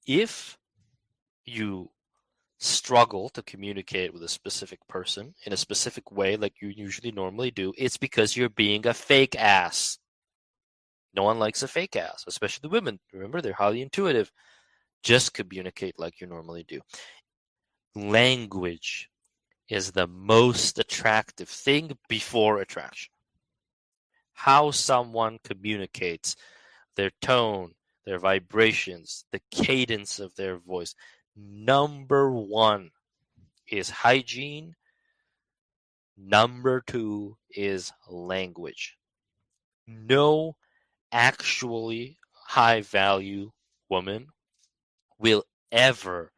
If you struggle to communicate with a specific person in a specific way like you usually normally do, it's because you're being a fake ass. No one likes a fake ass, especially the women. Remember, they're highly intuitive. Just communicate like you normally do. Language is the most attractive thing before attraction. How someone communicates, their tone, their vibrations, the cadence of their voice. Number 1 is hygiene. Number 2 is language. No actually high value woman will ever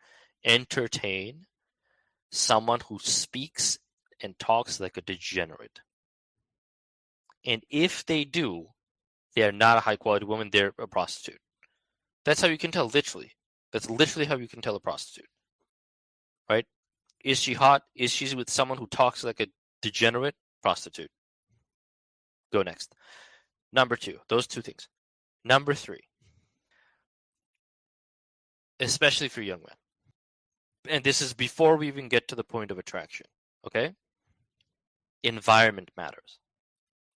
entertain someone who speaks and talks like a degenerate. And if they do, they are not a high quality woman, they're a prostitute. That's how you can tell, literally. That's literally how you can tell a prostitute. Right? Is she hot? Is she with someone who talks like a degenerate? Prostitute. Go next. Number 2, those 2 things. Number 3, especially for young men, and this is before we even get to the point of attraction, okay? Environment matters.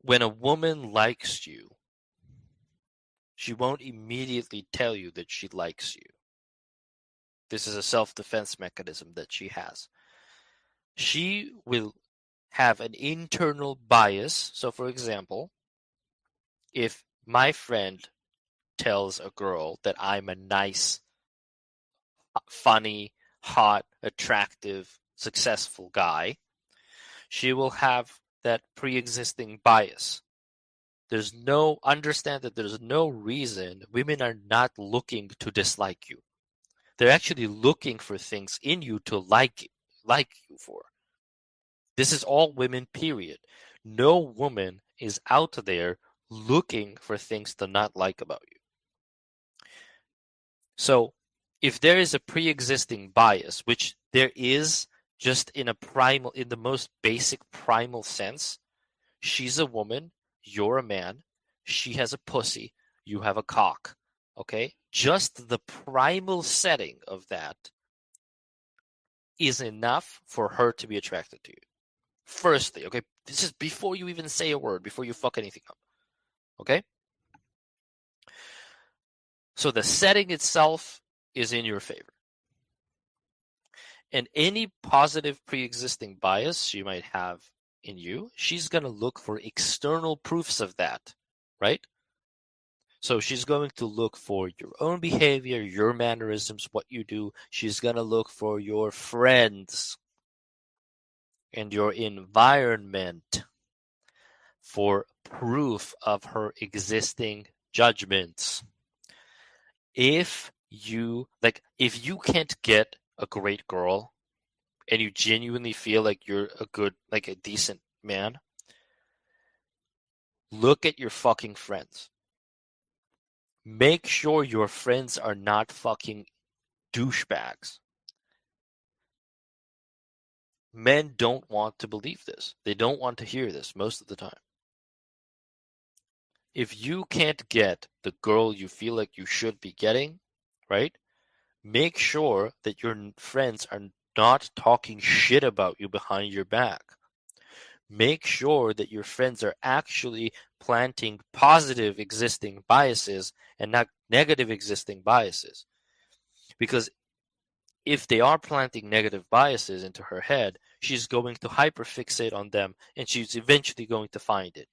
When a woman likes you, she won't immediately tell you that she likes you. This is a self-defense mechanism that she has. She will have an internal bias. So, for example, if my friend tells a girl that I'm a nice, funny, hot, attractive, successful guy, she will have that pre-existing bias. Understand that there's no reason women are not looking to dislike you. They're actually looking for things in you to like you for. This is all women, period. No woman is out there looking for things to not like about you. So if there is a pre-existing bias, which there is just in the most basic primal sense, she's a woman, you're a man, she has a pussy, you have a cock. Okay? Just the primal setting of that is enough for her to be attracted to you. Firstly, okay? This is before you even say a word, before you fuck anything up. Okay? So the setting itself is in your favor. And any positive pre-existing bias she might have in you, she's going to look for external proofs of that, right? So she's going to look for your own behavior, your mannerisms, what you do. She's going to look for your friends and your environment for proof of her existing judgments. If you can't get a great girl and you genuinely feel like you're a decent man, look at your fucking friends. Make sure your friends are not fucking douchebags. Men don't want to believe this. They don't want to hear this most of the time. If you can't get the girl you feel like you should be getting, right? Make sure that your friends are not talking shit about you behind your back. Make sure that your friends are actually planting positive existing biases and not negative existing biases. Because if they are planting negative biases into her head, she's going to hyperfixate on them and she's eventually going to find it.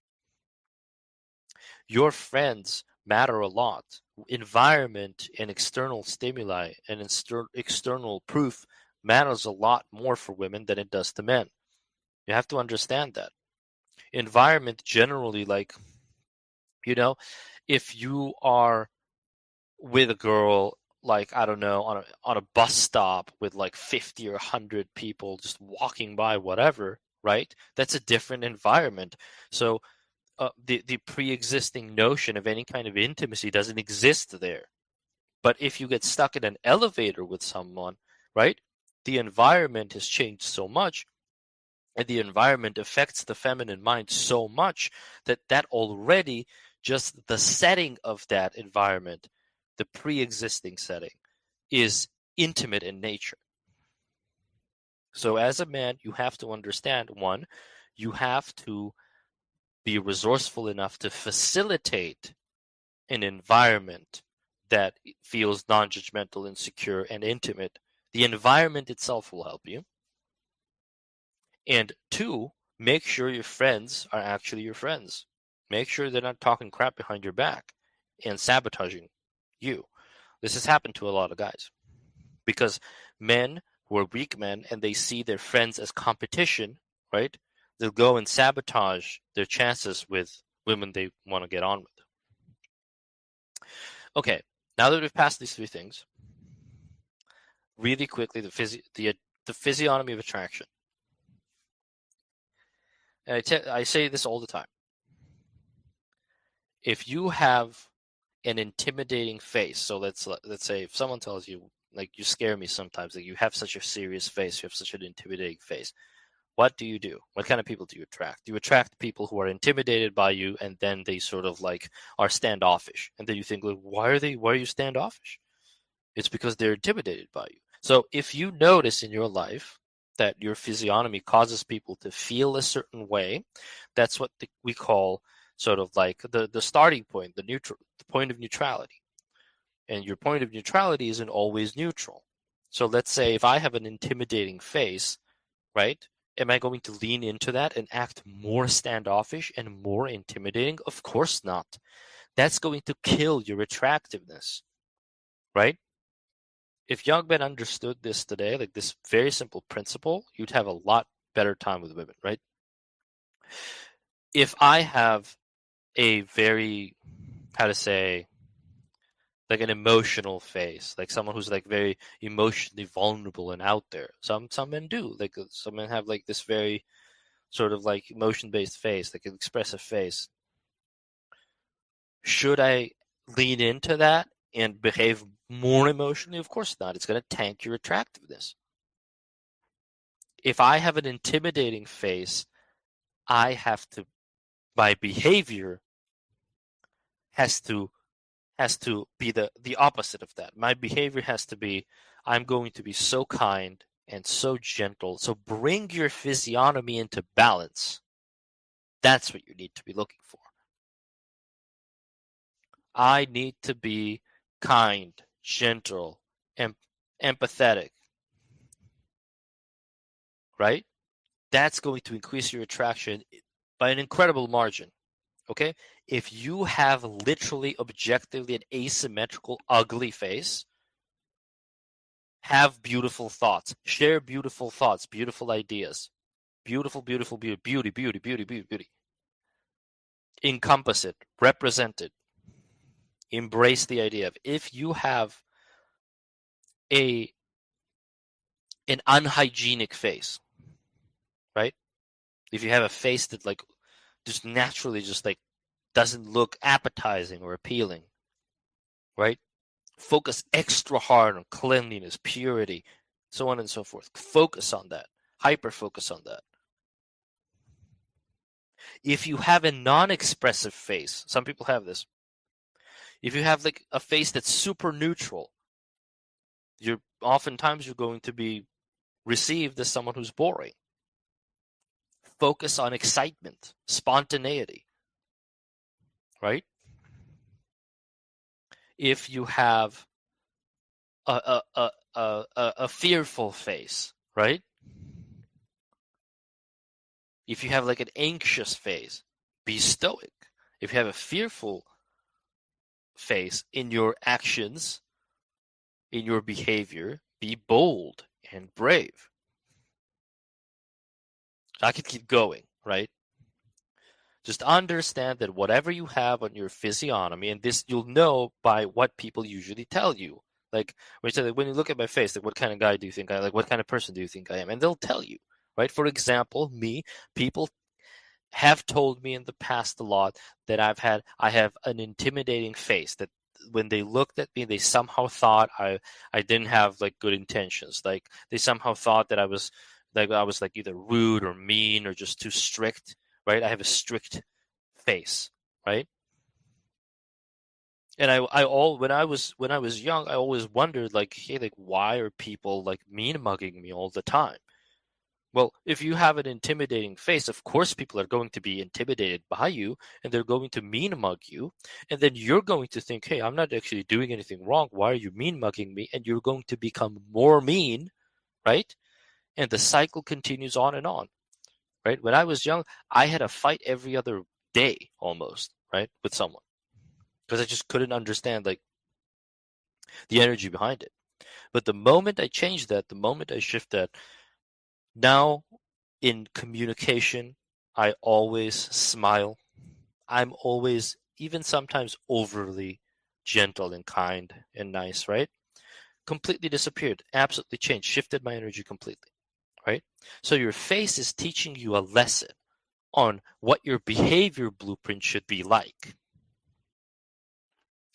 Your friends matter a lot. Environment and external stimuli and external proof matters a lot more for women than it does to men. You have to understand that. Environment generally, if you are with a girl, I don't know, on a bus stop with 50 or 100 people just walking by, whatever, right? That's a different environment. So the pre-existing notion of any kind of intimacy doesn't exist there. But if you get stuck in an elevator with someone, right, the environment has changed so much, and the environment affects the feminine mind so much that already just the setting of that environment, the pre-existing setting, is intimate in nature. So as a man, you have to understand, one, you have to be resourceful enough to facilitate an environment that feels non-judgmental and secure and intimate. The environment itself will help you. And two, make sure your friends are actually your friends. Make sure they're not talking crap behind your back and sabotaging you. This has happened to a lot of guys. Because men who are weak men and they see their friends as competition, right? They'll go and sabotage their chances with women they want to get on with. Okay, now that we've passed these three things, really quickly, the physiognomy of attraction. And I say this all the time. If you have an intimidating face, so let's say if someone tells you, you scare me sometimes, you have such a serious face, you have such an intimidating face, what do you do? What kind of people do you attract? You attract people who are intimidated by you, and then they sort of are standoffish, and then you think, why are you standoffish? It's because they're intimidated by you. So if you notice in your life that your physiognomy causes people to feel a certain way, that's what we call sort of the starting point, the point of neutrality. And your point of neutrality isn't always neutral. So let's say if I have an intimidating face, right? Am I going to lean into that and act more standoffish and more intimidating? Of course not. That's going to kill your attractiveness, right? If young men understood this today, this very simple principle, you'd have a lot better time with women, right? If I have a very, how to say, an emotional face, someone who's very emotionally vulnerable and out there. Some men do. Some men have this very sort of emotion-based face, an expressive face. Should I lean into that and behave more emotionally? Of course not. It's going to tank your attractiveness. If I have an intimidating face, I have to, by behavior, has to be the opposite of that. My behavior has to be, I'm going to be so kind and so gentle. So bring your physiognomy into balance. That's what you need to be looking for. I need to be kind, gentle, and empathetic. Right? That's going to increase your attraction by an incredible margin. Okay? If you have literally, objectively, an asymmetrical, ugly face, have beautiful thoughts, share beautiful thoughts, beautiful ideas, beautiful, beautiful, beauty, beauty, beauty, beauty, beauty, beauty. Encompass it, represent it, embrace the idea of, if you have an unhygienic face, right? If you have a face that like just naturally just like doesn't look appetizing or appealing, right? Focus extra hard on cleanliness, purity, so on and so forth. Focus on that. Hyper focus on that. If you have a non-expressive face, some people have this. If you have like a face that's super neutral, you're going to be received as someone who's boring. Focus on excitement, spontaneity, right? If you have a fearful face, right? If you have like an anxious face, be stoic. If you have a fearful face, in your actions, in your behavior, be bold and brave. I could keep going, right? Just understand that whatever you have on your physiognomy, and this you'll know by what people usually tell you. Like when you look at my face, like, what kind of guy do you think I am? Like, what kind of person do you think I am? And they'll tell you, right? For example, me, people have told me in the past a lot that I have an intimidating face, that when they looked at me, they somehow thought I didn't have like good intentions. Like they somehow thought that I was like either rude or mean or just too strict, right? I have a strict face, right? And when I was young, I always wondered, like, hey, like, why are people like mean mugging me all the time? Well, if you have an intimidating face, of course people are going to be intimidated by you, and they're going to mean mug you, and then you're going to think, hey, I'm not actually doing anything wrong. Why are you mean mugging me? And you're going to become more mean, right? And the cycle continues on and on, right? When I was young, I had a fight every other day almost, right, with someone, because I just couldn't understand like the energy behind it. But the moment I changed that, the moment I shift that, now in communication, I always smile. I'm always, even sometimes overly gentle and kind and nice, right? Completely disappeared, absolutely changed, shifted my energy completely, right? So your face is teaching you a lesson on what your behavior blueprint should be like.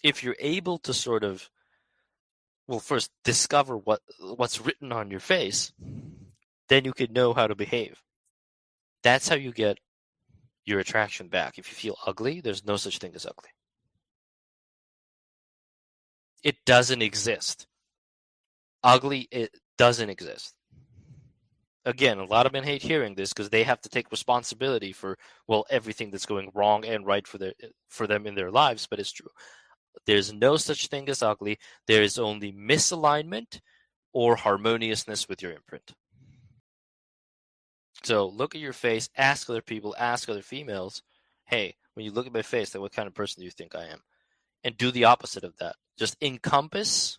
If you're able to sort of, well, first discover what's written on your face, then you can know how to behave. That's how you get your attraction back. If you feel ugly, there's no such thing as ugly. It doesn't exist. Ugly, it doesn't exist. Again, a lot of men hate hearing this because they have to take responsibility for, well, everything that's going wrong and right for them in their lives, but it's true. There's no such thing as ugly. There is only misalignment or harmoniousness with your imprint. So look at your face, ask other people, ask other females, hey, when you look at my face, then what kind of person do you think I am? And do the opposite of that. Just encompass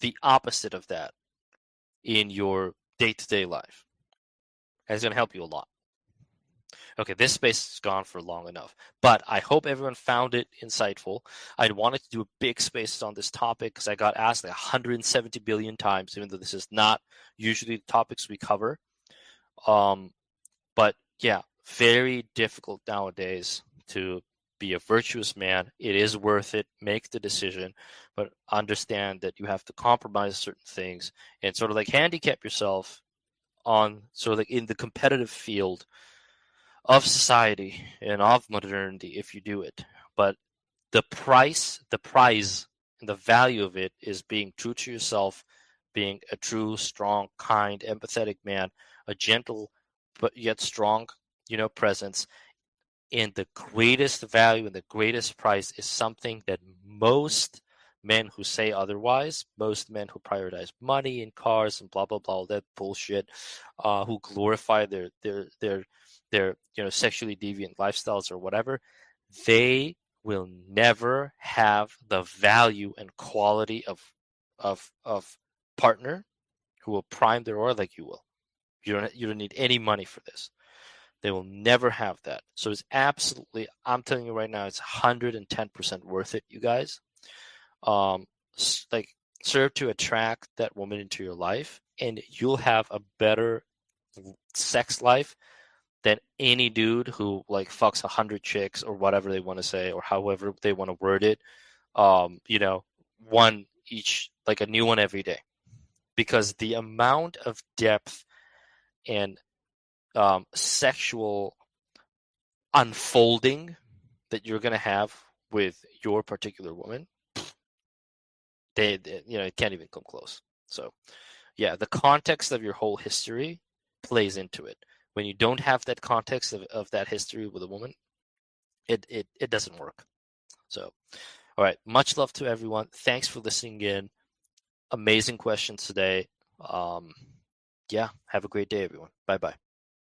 the opposite of that in your day-to-day life. And it's going to help you a lot. Okay, this space has gone for long enough, but I hope everyone found it insightful. I wanted to do a big space on this topic because I got asked like 170 billion times, even though this is not usually the topics we cover. But yeah, very difficult nowadays to be a virtuous man. It is worth it. Make the decision, but understand that you have to compromise certain things and sort of like handicap yourself on sort of like in the competitive field of society and of modernity if you do it. But the prize, and the value of it is being true to yourself, being a true, strong, kind, empathetic man, a gentle but yet strong, presence. And the greatest value and the greatest price is something that most men who say otherwise, most men who prioritize money and cars and blah blah blah, all that bullshit, who glorify their sexually deviant lifestyles or whatever, they will never have the value and quality of partner who will prime their oil like you will. You don't need any money for this. They will never have that. So it's absolutely, I'm telling you right now, it's 110% worth it, you guys. Like, serve to attract that woman into your life, and you'll have a better sex life than any dude who like fucks 100 chicks or whatever they want to say, or however they want to word it. One each, like a new one every day, because the amount of depth and sexual unfolding that you're gonna have with your particular woman, it can't even come close. So yeah, the context of your whole history plays into it. When you don't have that context of that history with a woman, it doesn't work. So all right, much love to everyone. Thanks for listening in. Amazing questions today. Yeah, have a great day, everyone. Bye bye.